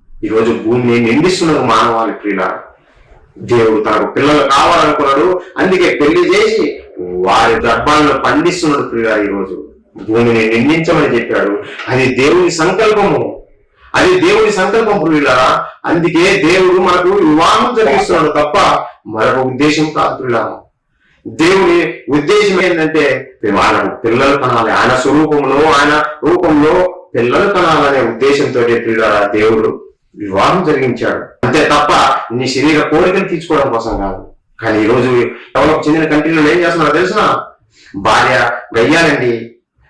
ఈరోజు భూమిని నిండిస్తున్నాడు మానవాళి ప్రియుల. దేవుడు తనకు పిల్లలు కావాలనుకున్నాడు, అందుకే పెళ్లి చేసి వారి గర్భాలను పండిస్తున్నాడు ప్రియుల. ఈరోజు భూమిని నిందించమని చెప్పాడు. అది దేవుని సంకల్పము, అది దేవుని సంకల్పం ప్రియులారా. అందుకే దేవుడు మనకు వివాహం జరిగిస్తున్నాడు తప్ప మరొక ఉద్దేశం కాదు ప్రియులారా. దేవుని ఉద్దేశం ఏంటంటే వాళ్ళకు పిల్లలు కనాలి, ఆయన స్వరూపంలో, ఆయన రూపంలో పిల్లలు కనాలనే ఉద్దేశంతో ప్రియులారా దేవుడు వివాహం జరిగించాడు. అంతే తప్ప నీ శరీర కోరికలు తీర్చుకోవడం కోసం కాదు. కానీ ఈరోజు డెవలప్ చెందిన కంట్రీలో ఏం చేస్తున్నారో తెలిసిన, భార్య గయ్యాలండి,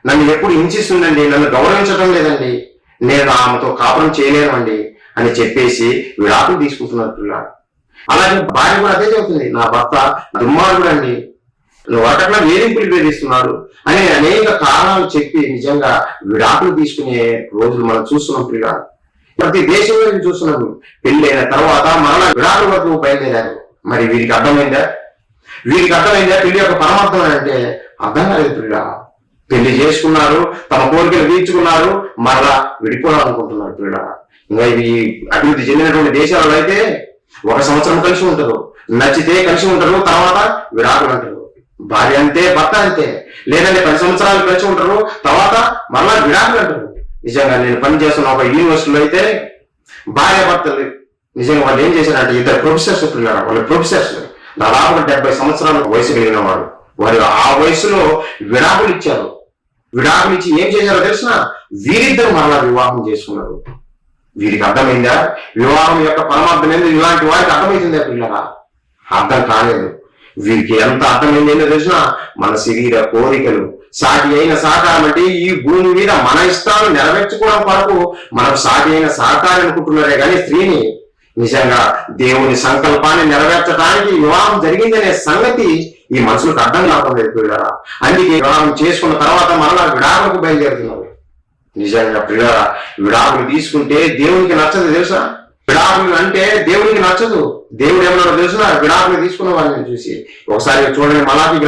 నన్ను ఎప్పుడు హింసిస్తుందండి, నన్ను గౌరవించడం లేదండి, నేను ఆమెతో కాపురం చేయలేనండి అని చెప్పేసి విడాకులు తీసుకుంటున్నారు పిల్లలు. అలాగే భార్య కూడా అదే చెబుతుంది, నా భర్త దుర్మార్గుడు అండి, ఒకట్లా వేధింపులు వేధిస్తున్నాడు అని అనేక కారణాలు చెప్పి నిజంగా విడాకులు తీసుకునే రోజులు మనం చూస్తున్నాం పిల్లలు. ప్రతి దేశంలో చూస్తున్నాం. పెళ్ళైన తర్వాత మరలా విడాకుల వరకు బయలుదేరారు. మరి వీరికి అర్థమైందా? పెళ్లి యొక్క పరమార్థం అంటే అర్థం కాలేదు పిల్ల. పెళ్లి చేసుకున్నారు, తమ కోరికలు తీర్చుకున్నారు, మరలా విడిపోవాలనుకుంటున్నారు పిల్ల. ఇంకా ఇవి అభివృద్ధి చెందినటువంటి దేశాలలో అయితే 1 సంవత్సరం కలిసి ఉంటారు, నచ్చితే కలిసి ఉంటారు, తర్వాత విడాకులు అంటారు. భార్య అంతే, భర్త అంతే. లేదంటే 10 సంవత్సరాలు కలిసి ఉంటారు, తర్వాత మరలా విడాకులు అంటారు. నిజంగా నేను పనిచేస్తున్న ఒక యూనివర్సిటీలో అయితే భార్య భర్తలు నిజంగా వాళ్ళు ఏం చేశారంటే, 2 ప్రొఫెసర్స్ పిల్లలు, వాళ్ళు ప్రొఫెసర్స్ దాదాపు 70 సంవత్సరాల వయసు కలిగిన వారు ఆ వయసులో విడాకులు ఇచ్చారు. విడాకులు ఇచ్చి ఏం చేశారో తెలిసిన, వీరిద్దరు మరలా వివాహం చేసుకున్నారు. వీరికి అర్థమైందా వివాహం యొక్క పరమార్థం ఏందో? ఇలాంటి వారికి అర్థమైందా పిల్లరా? అర్థం కాలేదు. వీరికి ఎంత అర్థమైంది ఏంటో తెలిసిన, మన శరీర కోరికలు సాటి అయిన సహకారం అంటే ఈ భూమి మీద మన ఇష్టాలు నెరవేర్చుకోవడం కొరకు మనకు సాటి అయిన సహకారం అనుకుంటున్నారే కానీ స్త్రీని నిజంగా దేవుని సంకల్పాన్ని నెరవేర్చడానికి వివాహం జరిగిందనే సంగతి ఈ మనుషులకు అర్థం కావడం లేదు పిల్లరా. అందుకే వివాహం చేసుకున్న తర్వాత మరలా విడాకులకు బయలుదేరుతున్నారు. నిజంగా పిల్లరా, విడాకులు తీసుకుంటే దేవునికి నచ్చదు తెలుసా? విడాకులు అంటే దేవునికి నచ్చదు. దేవుడు ఏమన్నాడో తెలుసా? విడాకులు తీసుకున్న వాళ్ళని చూసి ఒకసారి చూడండి, మలాకి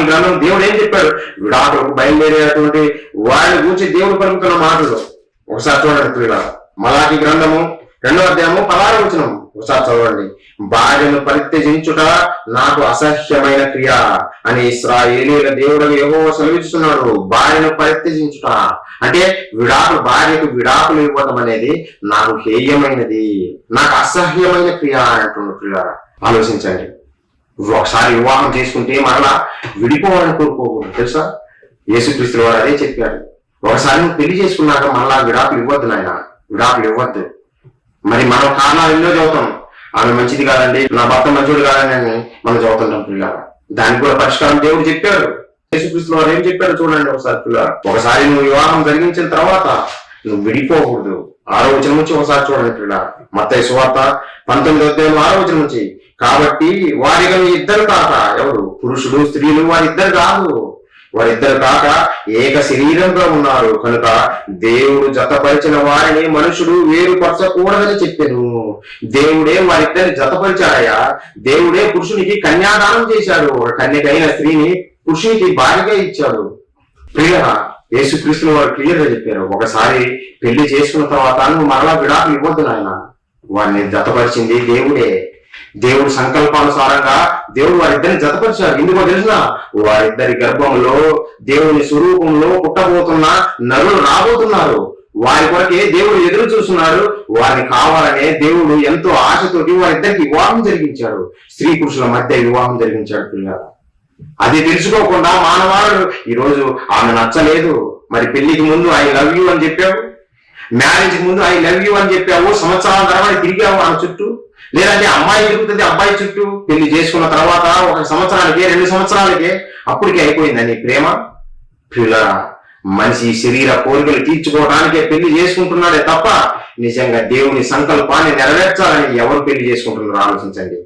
గ్రంథం దేవుడు ఏం చెప్పాడు? విడాకులకు బయలుదేరేటువంటి వారిని గురించి దేవుడు పలుకుతున్న మాటలు ఒకసారి చూడండి పిల్లరా. మలాకి గ్రంథము 2వ అధ్యాయము 16వ వచనం ఒకసారి చదవండి. భార్యను పరిత్యజించుట నాకు అసహ్యమైన క్రియ అని ఇశ్రాయేలీయుల దేవుడు యెహోవా సెలవిస్తున్నాడు. భార్యను పరిత్యజించుట అంటే భార్యకు విడాకులు ఇవ్వడం అనేది నాకు హేయమైనది, నాకు అసహ్యమైన క్రియ అంటున్న పిల్లరా. ఆలోచించండి, ఒకసారి వివాహం చేసుకుంటే మరలా విడిపోవాలని కోరుకోకూడదు తెలుసా? యేసుక్రీస్తు వారు అదే చెప్పాడు. ఒకసారి నువ్వు పెళ్లి చేసుకున్నాక మరలా విడాకులు ఇవ్వద్దు నాయన, విడాకులు ఇవ్వద్దు. మరి మనం కారణాలు ఎన్నో చదువుతాం. ఆమె మంచిది కాదండి, నా భర్త మంచోడు కాదని అని మనం చదువుతుంటాం పిల్లలు. దానికి కూడా పరిష్కారం దేవుడు చెప్పాడు. యేసుక్రీస్తు వారు ఏం చెప్పారు చూడండి ఒకసారి పిల్లలు. ఒకసారి నువ్వు వివాహం జరిగించిన తర్వాత నువ్వు విడిపోకూడదు. 6వ వచనం నుంచి ఒకసారి చూడండి పిల్లలు. మత్తయి సువార్త 19వ అధ్యాయం 6వ వచనం నుంచి. కాబట్టి వారిగా ఇద్దరు కాక, ఎవరు? పురుషుడు స్త్రీలు వారిద్దరు కాదు, వారిద్దరు కాక ఏక శరీరంగా ఉన్నారు కనుక దేవుడు జతపరిచిన వారిని మనుషుడు వేరుపరచకూడదని చెప్పాను. దేవుడే వారిద్దరిని జతపరిచాడయ్యా. దేవుడే పురుషునికి కన్యాదానం చేశాడు. కన్యకైన స్త్రీని పురుషునికి భార్యగా ఇచ్చాడు. ప్రియరా, యేసుక్రీస్తుని వారు క్లియర్ గా చెప్పారు. ఒకసారి పెళ్లి చేసుకున్న తర్వాత నువ్వు మరలా విడాకులు ఇవ్వద్దు నాయన. వారిని జతపరిచింది దేవుడే. దేవుడు సంకల్పానుసారంగా దేవుడు వారిద్దరిని జతపరిచారు. ఎందుకో తెలిసిన, వారిద్దరి గర్భంలో దేవుని స్వరూపంలో పుట్టబోతున్న నరులు రాబోతున్నారు. వారి కొరకే దేవుడు ఎదురు చూస్తున్నాడు. వారిని కావాలనే దేవుడు ఎంతో ఆశతోటి వారిద్దరికి వివాహం జరిగించాడు. స్త్రీ పురుషుల మధ్య వివాహం జరిగించాడు పిల్లలు. అది తెలుసుకోకుండా మానవాళుడు ఈరోజు ఆమె నచ్చలేదు, మరి పెళ్లికి ముందు ఐ లవ్ యూ అని చెప్పావు, మ్యారేజ్ ముందు ఐ లవ్ యూ అని చెప్పావు, సంవత్సరాల తర్వాత తిరిగావు ఆమె చుట్టూ. లేదంటే అమ్మాయి తిరుగుతుంది అబ్బాయి చుట్టూ. పెళ్లి చేసుకున్న తర్వాత 1 సంవత్సరానికి 2 సంవత్సరాలకే అప్పటికే అయిపోయిందని ప్రేమ. పిల్లల మనిషి శరీర కోరికలు తీర్చుకోవడానికే పెళ్లి చేసుకుంటున్నాడే తప్ప నిజంగా దేవుని సంకల్పాన్ని నెరవేర్చాలని ఎవరు పెళ్లి చేసుకుంటున్నారో ఆలోచించండి.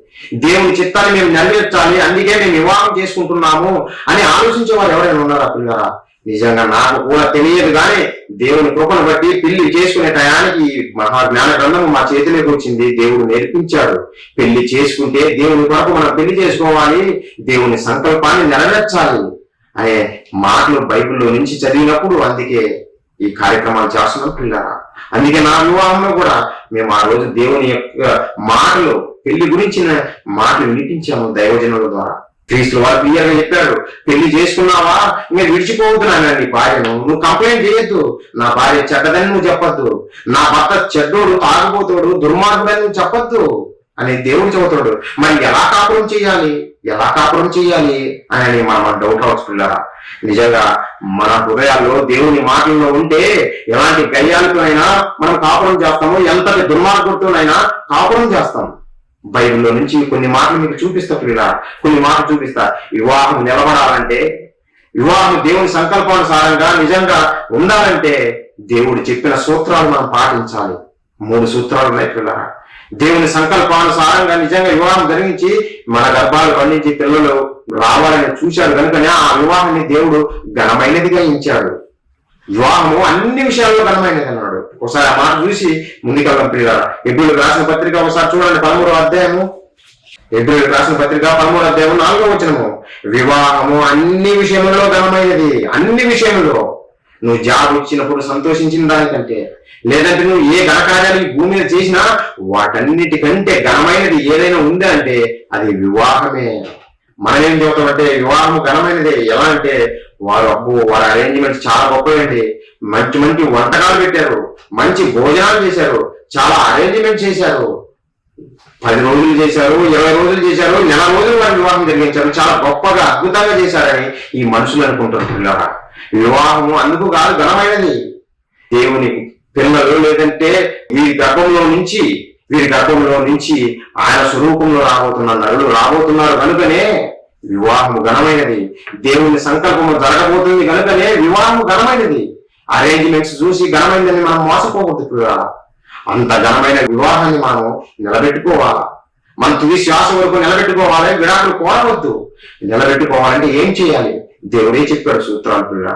దేవుని చిత్తాన్ని మేము నెరవేర్చాలి, అందుకే మేము వివాహం చేసుకుంటున్నాము అని ఆలోచించేవారు ఎవరైనా ఉన్నారా పిల్లరా? నిజంగా నాకు కూడా తెలియదు కానీ దేవుని కృపను బట్టి పెళ్లి చేసుకునే టయానికి మహా జ్ఞాన గ్రంథము మా చేతిలోకి వచ్చింది. దేవుడు నేర్పించాడు, పెళ్లి చేసుకుంటే దేవుని కొరకు మనం పెళ్లి చేసుకోవాలి, దేవుని సంకల్పాన్ని నెరవేర్చాలి అనే మాటలు బైబిల్లో నుంచి చదివినప్పుడు అందుకే ఈ కార్యక్రమాలు చేస్తున్నాం పిల్లరా. అందుకే నా వివాహంలో కూడా మేము ఆ రోజు దేవుని యొక్క మాటలు, పెళ్లి గురించిన మాటలు వినిపించాము దైవజనుల ద్వారా. క్రీస్తు వారు క్లియర్ గా చెప్పాడు, పెళ్లి చేసుకున్నావా ఇంకా విడిచిపోతున్నాను నీ భార్యను, నువ్వు కంప్లైంట్ చేయొద్దు, నా భార్య చెడ్డదని నువ్వు చెప్పొద్దు, నా భర్త చెడ్డోడు తాగుబోతాడు దుర్మార్గుడని నువ్వు చెప్పొద్దు అని దేవుడు చెబుతాడు. మరి ఎలా కాపురం చేయాలి అని మనం డౌట్ అవచ్చు పిల్లరా. నిజంగా మన హృదయాల్లో దేవుని మాటల్లో ఉంటే ఎలాంటి గయ్యాలతోనైనా మనం కాపురం చేస్తాము, ఎంతటి దుర్మార్గుడితోనైనా కాపురం చేస్తాం. బైబిల్లో నుంచి కొన్ని మాటలు మీకు చూపిస్తా ప్రియులారా, కొన్ని మాటలు చూపిస్తా. వివాహం నిలబడాలంటే, వివాహం దేవుని సంకల్పానుసారంగా నిజంగా ఉండాలంటే దేవుడు చెప్పిన సూత్రాలు మనం పాటించాలి. 3 సూత్రాలు ఉన్నాయి ప్రియులారా. దేవుని సంకల్పానుసారంగా నిజంగా వివాహం జరిగించి మన గర్భాలు పండించి పిల్లలు రావాలని చూశాడు కనుకనే ఆ వివాహాన్ని దేవుడు ఘనమైనదిగా ఇచ్చాడు. వివాహము అన్ని విషయాల్లో ఘనమైనది అన్నాడు. ఒకసారి ఆ మాట చూసి ముందుకెళ్దాం ప్రియులారా. హెబ్రీయులకు రాసిన పత్రిక ఒకసారి చూడండి, 13వ అధ్యాయము. హెబ్రీయులకు రాసిన పత్రిక 13వ అధ్యాయము 4వ వచనము. వివాహము అన్ని విషయములలో ఘనమైనది. అన్ని విషయంలో నువ్వు జాబ్ ఇచ్చినప్పుడు సంతోషించిన దానికంటే, లేదంటే నువ్వు ఏ ఘనకార్యాలు ఈ భూమి మీద చేసినా వాటన్నిటికంటే ఘనమైనది ఏదైనా ఉందా అంటే అది వివాహమే. మనం ఏం చెబుతామంటే వివాహం ఘనమైనదే. ఎలా అంటే వారి అరేంజ్మెంట్స్ చాలా గొప్పవండి. మంచి మంచి వంటకాలు పెట్టారు, మంచి భోజనాలు చేశారు, చాలా అరేంజ్మెంట్ చేశారు. 10 రోజులు చేశారు, 20 రోజులు చేశారు, నెల రోజులు వారి వివాహం జరిగించారు. చాలా గొప్పగా అద్భుతంగా చేశారని ఈ మనుషులు అనుకుంటారు పిల్లరా. వివాహము అందుకు కాదు ఘనమైనది. దేవుని పిల్లలు లేదంటే వీరి గర్భంలో నుంచి ఆయన స్వరూపంలో రాబోతున్న నరులు రాబోతున్నారు కనుకనే వివాహము ఘనమైనది. దేవుని సంకల్పము జరగబోతుంది కనుకనే వివాహము ఘనమైనది. అరేంజ్మెంట్స్ చూసి ఘనమైనదని మనం మోసపోవద్దు పిల్లరా. అంత ఘనమైన వివాహాన్ని మనం నిలబెట్టుకోవాలా. మన తుది శ్వాస వరకు నిలబెట్టుకోవాలి. విడాకులు కోరవద్దు. నిలబెట్టుకోవాలంటే ఏం చేయాలి? దేవుడే చెప్పాడు సూత్రాలు పిల్లరా.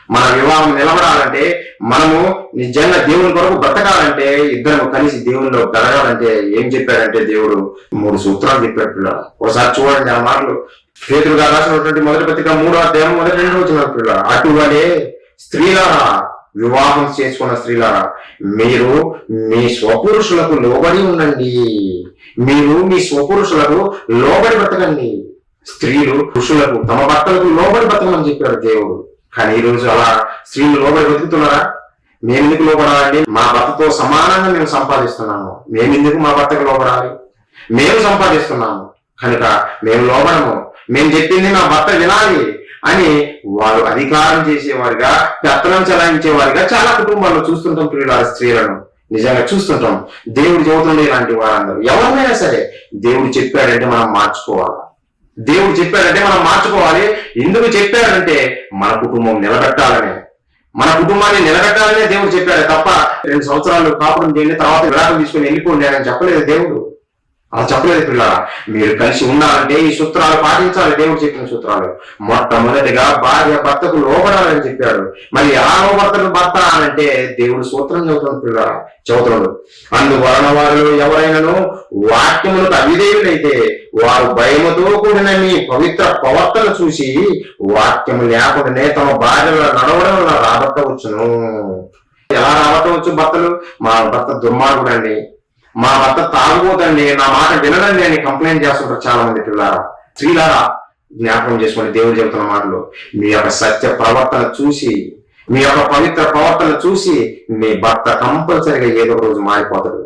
మన వివాహం నిలబడాలంటే, మనము నిజంగా దేవుని కొరకు బ్రతకాలంటే, ఇద్దరు కలిసి దేవునిలో గడగాలంటే ఏం చెప్పాడంటే దేవుడు 3 సూత్రాలు చెప్పాడు పిల్లరా. ఒకసారి చూడండి ఆ మాటలు. పేతురు గారు రాసినటువంటి 1వ పత్రిక 3వ అధ్యాయం 1-2 వచనాలు పిల్లరా. అటువలే స్త్రీలారా, వివాహం చేసుకున్న స్త్రీలారా, మీరు మీ స్వపురుషులకు లోబడి ఉండండి. మీరు మీ స్వపురుషులకు లోబడి బ్రతకండి. స్త్రీలు పురుషులకు తమ భర్తలకు లోబడి బ్రతకమని చెప్పాడు దేవుడు. కానీ ఈ రోజు అలా స్త్రీలు లోబడి బ్రతుకుతున్నారా? మేమెందుకు లోబడాలండి? మా భర్తతో సమానంగా మేము సంపాదిస్తున్నాము, మేమెందుకు మా భర్తకు లోబడాలి? మేము సంపాదిస్తున్నాము కనుక మేము లోబడము, మేము చెప్పింది నా భర్త వినాలి అని వారు అధికారం చేసేవారిగా, పెత్తనం చెలాయించేవారిగా చాలా కుటుంబాల్లో చూస్తుంటాం ప్రియులారా. స్త్రీలను నిజంగా చూస్తుంటాం. దేవుడు చెబుతుండే ఇలాంటి వారందరూ ఎవరినైనా సరే దేవుడు చెప్పాడంటే మనం మార్చుకోవాలి. దేవుడు చెప్పాడంటే మనం మార్చుకోవాలి. ఎందుకు చెప్పాడంటే మన కుటుంబం నిలబెట్టాలనే, మన కుటుంబాన్ని నిలబెట్టాలనే దేవుడు చెప్పాడు తప్ప 2 సంవత్సరాలు కాపురం చేయండి తర్వాత విడాకులు తీసుకుని వెళ్ళిపోండి అని చెప్పలేదు దేవుడు. అలా చెప్పలేదు పిల్లరా. మీరు కలిసి ఉండాలంటే ఈ సూత్రాలు పాటించాలి. దేవుడు చెప్పిన సూత్రాలు. మొట్టమొదటిగా భార్య భర్తకు లోబడాలని చెప్పాడు. మరి ఎలా లోబడతాడు భర్త అనంటే దేవుడు సూత్రం చదువుతున్నాడు. అందువలన వారు ఎవరైనాను వాక్యములకు అవిధేయులైతే వారు భయముతో కూడిన మీ పవిత్ర ప్రవర్తన చూసి వాక్యము లేకుండానే తమ భార్యల నడవడం వల్ల రాబట్టవచ్చును. ఎలా రాబట్టవచ్చు భర్తలు? మా భర్త దుర్మార్గుడు అండి, మా భర్త తాగుబోతండి, నా మాట వినడండి అని కంప్లైంట్ చేస్తుంటారు చాలా మంది పిల్లారా. స్త్రీలారా జ్ఞాపకం చేసుకోండి దేవుడు చెబుతున్న మాటలు. మీ యొక్క సత్య ప్రవర్తన చూసి, మీ యొక్క పవిత్ర ప్రవర్తన చూసి మీ భర్త కంపల్సరిగా ఏదో రోజు మారిపోతాడు.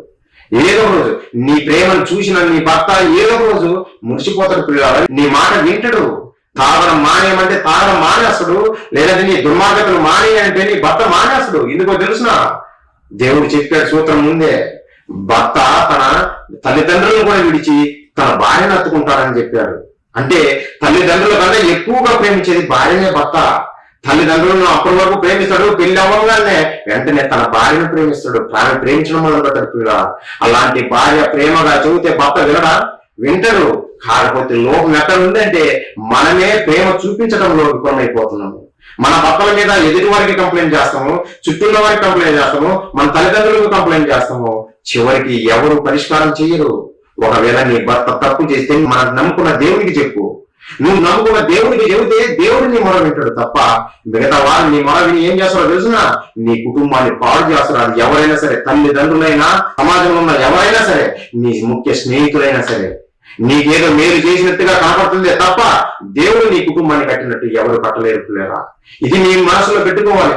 ఏదో రోజు నీ ప్రేమను చూసిన నీ భర్త ఏదో రోజు మురిసిపోతాడు పిల్లారా. నీ మాట వింటడు. తాగడం మానేయమంటే తాగడం మానేస్తాడు, లేదంటే నీ దుర్మార్గతలు మానేయంటే నీ భర్త మానేస్తాడు. ఎందుకో తెలుసునా? దేవుడు చెప్పాడు సూత్రం ముందే. భర్త తన తల్లిదండ్రులను కూడా విడిచి తన భార్యను హత్తుకుంటాడని చెప్పాడు. అంటే తల్లిదండ్రుల కన్నా ఎక్కువగా ప్రేమించేది భార్యనే భర్త. తల్లిదండ్రులను అప్పటి వరకు ప్రేమిస్తాడు, పెళ్లి అవ్వగానే వెంటనే తన భార్యను ప్రేమిస్తాడు. ప్రేమించడం మొదలు పెట్టాడు పిల్ల. అలాంటి భార్య ప్రేమగా చెబితే భర్త వింటాడు. కాకపోతే లోకం ఎక్కడ ఉందంటే మనమే ప్రేమ చూపించడంలో విఫలమైపోతున్నాము. మన భర్తల మీద ఎదుటి వారికి కంప్లైంట్ చేస్తాము, చుట్టూన్న వారికి కంప్లైంట్ చేస్తాము, మన తల్లిదండ్రులకు కంప్లైంట్ చేస్తాము. చివరికి ఎవరు పరిష్కారం చేయరు. ఒకవేళ నీ భర్త తప్పు చేస్తే మనం నమ్ముకున్న దేవుడికి చెప్పు. నువ్వు నమ్ముకున్న దేవుడికి చెబితే దేవుడు నీ మొర వింటాడు తప్ప మిగతా వారు నీ మొర విని ఏం చేస్తారో తెలుసునా? నీ కుటుంబాన్ని పాడు చేస్తారు. అది ఎవరైనా సరే, తల్లిదండ్రులైనా, సమాజంలో ఉన్న ఎవరైనా సరే, నీ ముఖ్య స్నేహితులైనా సరే. నీకేదో మేలు చేసినట్టుగా కనపడుతుందే తప్ప దేవుడు నీ కుటుంబాన్ని కట్టినట్టు ఎవరు కట్టలేరులేరా. ఇది నీ మనసులో పెట్టుకోవాలి.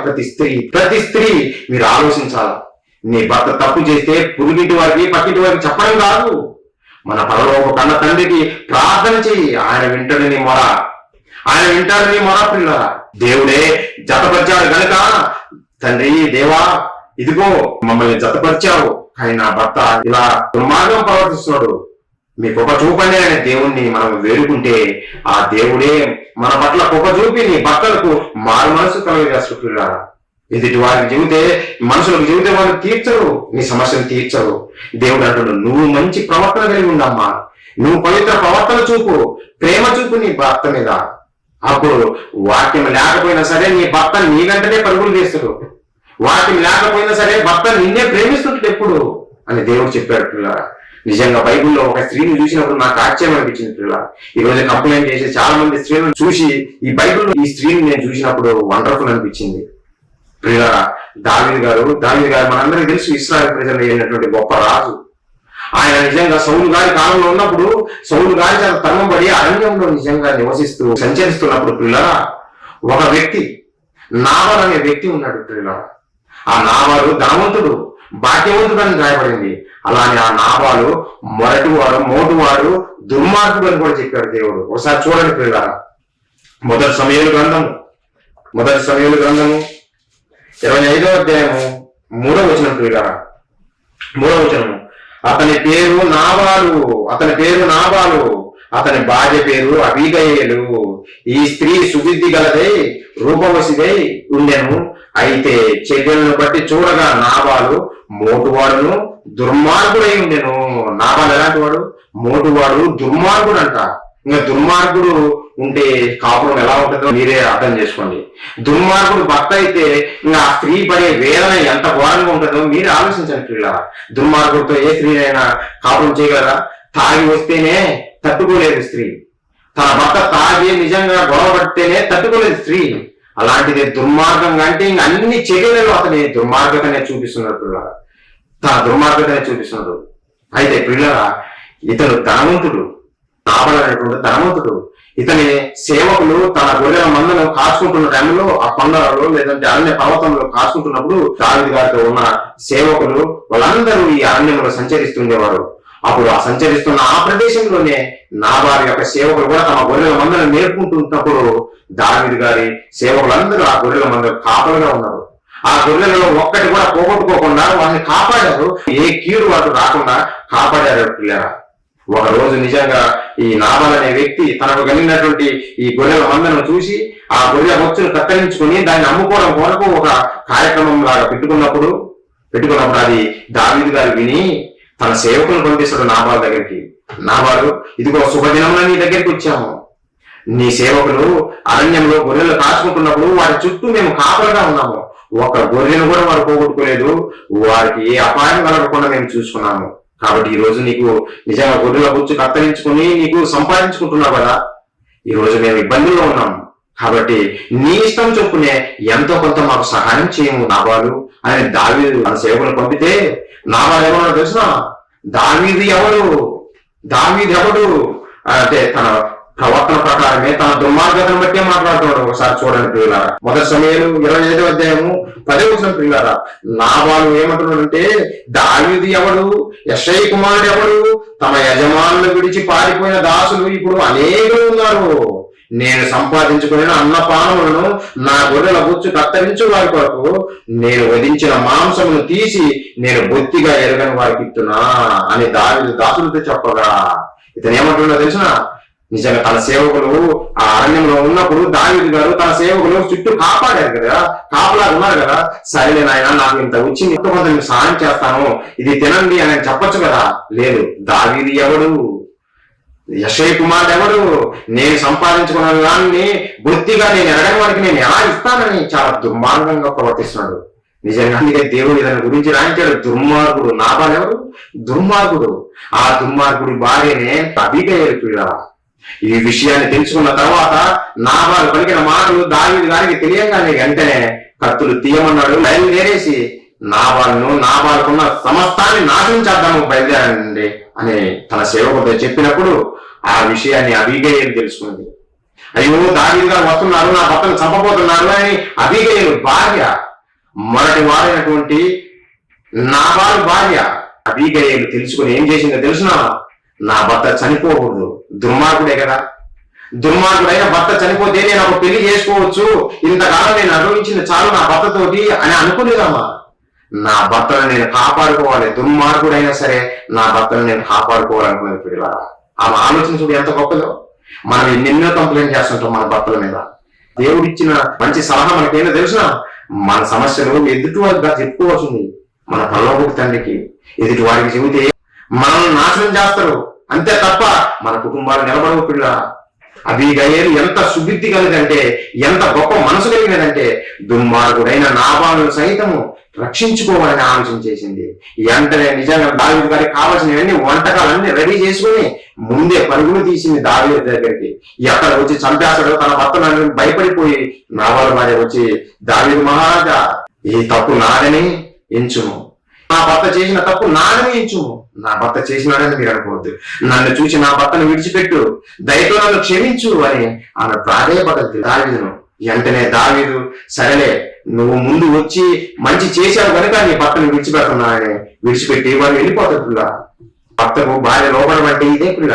ప్రతి స్త్రీ మీరు ఆలోచించాలి. నీ భర్త తప్పు చేస్తే పురుగింటి వారికి పక్కింటి వారికి చెప్పడం కాదు, మన పరలోక కన్న తండ్రికి ప్రార్థన చెయ్యి. ఆయన వింటాడని మొర, ఆయన వింటాడని మొర పిల్లరా. దేవుడే జతపరిచాడు గనుక తండ్రి దేవా ఇదిగో మమ్మల్ని జతపరిచావు, కానీ నా భర్త ఇలా దుర్మార్గం ప్రవర్తిస్తున్నాడు, మీ కృప చూపండి అనే దేవుణ్ణి మనం వేడుకుంటే ఆ దేవుడే మన పట్ల కృప చూపి నీ భర్తలకు మారు మనసు కలుగజేస్తున్నా. ఎదుటి వారికి చెబితే మనుషులకు చెబితే వాళ్ళు తీర్చరు, నీ సమస్యను తీర్చరు. దేవుడు అంటున్నాడు, నువ్వు మంచి ప్రవర్తన కలిగి ఉండమ్మా, నువ్వు పవిత్ర ప్రవర్తన చూపు, ప్రేమ చూపు నీ భర్త మీద. అప్పుడు వాక్యం లేకపోయినా సరే నీ భర్త నీ వెంటనే పరుగులు తీస్తాడు. వాక్యం లేకపోయినా సరే భర్త నిన్నే ప్రేమిస్తుంటాడు ఎప్పుడు అని దేవుడు చెప్పాడు పిల్లరా. నిజంగా బైబిల్లో ఒక స్త్రీని చూసినప్పుడు నాకు ఆశ్చర్యం అనిపించింది పిల్లరా. ఈ రోజు కంప్లైంట్ చేసి చాలా మంది స్త్రీలను చూసి ఈ బైబిల్లో ఈ స్త్రీని నేను చూసినప్పుడు వండర్ఫుల్ అనిపించింది పిల్లరా. దావీదు గారు మనందరికీ తెలుసు, ఇశ్రాయేలు ప్రజలు అయినటువంటి గొప్ప రాజు. ఆయన నిజంగా సౌలు గారి కాలంలో ఉన్నప్పుడు సౌలు గారి చాలా తరంబడి అరణ్యంలో నిజంగా నివసిస్తూ సంచరిస్తున్నప్పుడు పిల్లరా ఒక వ్యక్తి నాబాలు అనే వ్యక్తి ఉన్నాడు పిల్లరా. ఆ నాబాలు ధనవంతుడు, భాగ్యవంతుడు అని రాయబడింది. అలానే ఆ నాబాలు మొరటివాడు, మోటువాడు, దుర్మార్గుడు అని కూడా చెప్పాడు దేవుడు. ఒకసారి చూడండి పిల్లరా, మొదటి సమూయేలు గ్రంథము 25వ అధ్యాయము 3వ వచనం పిల్లరా. 3వ వచనము, అతని పేరు నాబాలు, అతని భార్య పేరు అబీగయలు. ఈ స్త్రీ సుబుద్ధి గలదై రూపవసిదై ఉండెను. అయితే చర్యలను బట్టి చూడగా నాబాలు మోటువాడును దుర్మార్గుడై ఉండెను. నాబాలు ఎలాంటి వాడు? మోటువాడు, దుర్మార్గుడు అంట. ఇంకా దుర్మార్గుడు ఉంటే కాపురం ఎలా ఉంటుందో మీరే అర్థం చేసుకోండి. దుర్మార్గుడు భర్త అయితే ఇంకా ఆ స్త్రీ పడే వేదన ఎంత ఘోరంగా ఉంటుందో మీరే ఆలోచించండి పిల్లరా. దుర్మార్గుడితో ఏ స్త్రీనైనా కాపురం చేయగలరా? తాగి వస్తేనే తట్టుకోలేదు స్త్రీ, తన భర్త తాగి నిజంగా గొడవ పడితేనే తట్టుకోలేదు స్త్రీ. అలాంటిది దుర్మార్గంగా అంటే ఇంక అన్ని చర్యలలో అతని దుర్మార్గతనే చూపిస్తున్నారు పిల్లరా, తన దుర్మార్గతనే చూపిస్తున్నారు. అయితే పిల్లరా, ఇతను ధనవంతుడు, నాబాలు అనేటువంటి ధనవంతుడు. ఇతని సేవకులు తన గొర్రెల మందను కాచుకుంటున్న టైంలో ఆ కొండలలో లేదంటే అరణ్య పర్వతంలో కాచుకుంటున్నప్పుడు దావీదు గారితో ఉన్న సేవకులు వాళ్ళందరూ ఈ అరణ్యంలో సంచరిస్తుండేవారు. అప్పుడు ఆ సంచరిస్తున్న ఆ ప్రదేశంలోనే నాబాలు యొక్క సేవకులు కూడా తమ గొర్రెల మందను మేర్కొంటున్నప్పుడు దావీదు గారి సేవకులందరూ ఆ గొర్రెల మందరు కాపలుగా ఉన్నారు. ఆ గొర్రెలలో ఒక్కటి కూడా పోగొట్టుకోకుండా వారిని కాపాడారు. ఏ కీడు వారు రాకుండా కాపాడారు పిల్లరా. ఒక రోజు నిజంగా ఈ నాబాలు అనే వ్యక్తి తనకు కలిగినటువంటి ఈ గొర్రెల మందను చూసి ఆ గొర్రెల బొచ్చును కత్తిరించుకుని దాన్ని అమ్ముకోవడం కొరకు ఒక కార్యక్రమం లాగా పెట్టుకున్నప్పుడు అది దావీదు గారు విని తన సేవకులను పంపిస్తాడు నాబాలు దగ్గరికి. నాబాలు, ఇదిగో శుభదినంలో నీ దగ్గరికి వచ్చాము. నీ సేవకులు అరణ్యంలో గొర్రెలు కాచుకుంటున్నప్పుడు వారి చుట్టూ మేము కాపలుగా ఉన్నాము. ఒక గొర్రెను కూడా వారు పోగొట్టుకోలేదు. వారికి ఏ అపాయం కలగకుండా మేము చూసుకున్నాము. కాబట్టి ఈ రోజు నీకు నిజంగా గొర్రెల బొచ్చు కత్తిరించుకుని నీకు సంపాదించుకుంటున్నావు కదా, ఈ రోజు మేము ఇబ్బందుల్లో ఉన్నాము. కాబట్టి నీ ఇష్టం చొప్పునే ఎంతో కొంత మాకు సహాయం చేయము నాబాలు అని దావీదు తన సేవకులను పంపితే నాబాలు ఎవరో తెలుసా? దావీదు ఎవడు అంటే తన ప్రవర్తన ప్రకారమే తన దుర్మార్గతను బట్టే మాట్లాడుతున్నాడు. ఒకసారి చూడండి ప్రియులారా, మొదటి సమూయేలు 25వ అధ్యాయము 10వ వచనం ప్రియులారా. నాబాలు ఏమంటున్నాడంటే, దావీదు ఎవడు, యెషయి కుమారుడు ఎవడు, తమ యజమానులు విడిచి పారిపోయిన దాసులు ఇప్పుడు అనేకులు ఉన్నారు. నేను సంపాదించుకుని అన్నపానములను నా గొర్రెల బొచ్చు కత్తిరించు వారి కొరకు నేను వధించిన మాంసమును తీసి నేను బొత్తిగా ఎరగని వారికి ఇస్తున్నా అని దావీదు దాసులతో చెప్పగా ఇతను ఏమంటున్నా తెలిసిన, నిజంగా తన సేవకులు ఆ అరణ్యంలో ఉన్నప్పుడు దావీదు గారు తన సేవకులు చుట్టూ కాపాడారు కదా, కాపలా ఉన్నారు కదా. సరేలే నాయన, నాకు ఇంత వచ్చింది, కొంత నేను సహాయం చేస్తాను, ఇది తినండి అని చెప్పొచ్చు కదా. లేదు, దావీదు ఎవడు, యెషయి కుమారుడు ఎవడు, నేను సంపాదించుకున్న దాన్ని బొత్తిగా నేను ఎరగని వారికి నేను ఎలా ఇస్తానని చాలా దుర్మార్గంగా ప్రవర్తిస్తున్నాడు. నిజంగా అందుకే దేవుడు దాని గురించి రాయించాడు, దుర్మార్గుడు. నాబాలు ఎవరు? దుర్మార్గుడు. ఆ దుర్మార్గుడి భార్యనే అబీగయలు. ఈ విషయాన్ని తెలుసుకున్న తర్వాత నాబాలు పలికిన మాటలు దావీదు గారికి తెలియగానే వెంటనే కత్తులు తీయమన్నాడు. బయలుదేరేసి నాబాలుకున్న సమస్తాన్ని నాశనం చేద్దాము, బయలుదేరండి అని తన సేవకుడితో చెప్పినప్పుడు ఆ విషయాన్ని అబీగయలు తెలుసుకుంది. అయ్యో, దావీదు గారు వస్తున్నారు, నా భర్తను చంపబోతున్నారు అని అబీగయలు భార్య, మొదటి వారైనటువంటి నాబాలు భార్య అబీగయలు తెలుసుకుని ఏం చేసిందో తెలుసునా? నా భర్త చనిపోకూడదు, దుర్మార్గుడే కదా, దుర్మార్గుడైన భర్త చనిపోతే నేను ఒక పెళ్లి చేసుకోవచ్చు, ఇంతకాలం నేను అనుభవించింది చాలు నా భర్తతోటి అని అనుకోలేదమ్మా. నా భర్తను నేను కాపాడుకోవాలి, దుర్మార్గుడైనా సరే నా భర్తను నేను కాపాడుకోవాలనుకున్నది పిల్లరా. ఆమె ఆలోచన చూడు ఎంత గొప్పదో. మనం ఎన్నెన్నో కంప్లైంట్ చేస్తుంటాం మన భర్తల మీద. దేవుడిచ్చిన మంచి సలహా మనకేమో తెలిసిన, మన సమస్యలు ఎదుటి వారికి చెప్పుకోవాల్సింది. మన పరలోక తండ్రికి ఎదుటి వారికి చెబితే మనల్ని నాశనం చేస్తారు, అంతే తప్ప మన కుటుంబాలు నిలబడవు పిల్ల. అబీగయీలు ఎంత సుబుద్ధి కలిగినంటే, ఎంత గొప్ప మనసు కలిగినదంటే, దుర్మార్గుడైన నాబాలును సైతము రక్షించుకోవాలని ఆలోచన చేసింది. వెంటనే నిజంగా దావీదు గారికి కావాల్సినవన్నీ వంటకాలన్నీ రెడీ చేసుకుని ముందే పరుగులు తీసింది దావీదు దగ్గరికి. ఎక్కడ వచ్చి చంపేస్తాడో తన భర్తను భయపడిపోయి నాబాలు భార్య వచ్చి, దావీదు మహారాజా ఈ తప్పు నాదని ఎంచుము, నా భర్త చేసిన తప్పు నాదని ఎంచుము, నా భర్త చేసినాడని మీరు అనుకోవద్దు, నన్ను చూసి నా భర్తను విడిచిపెట్టు, దయతో నన్ను క్షమించు అని ఆమె ప్రాధేయపడద్దు దావీదును. వెంటనే దావీదు సరేలే నువ్వు ముందు వచ్చి మంచి చేశావు కనుక నీ భర్తను విడిచిపెడుతున్నానని విడిచిపెట్టి వారు వెళ్ళిపోతారు పిల్ల. భర్తకు భార్య లోపడం అంటే ఇదే పిల్ల.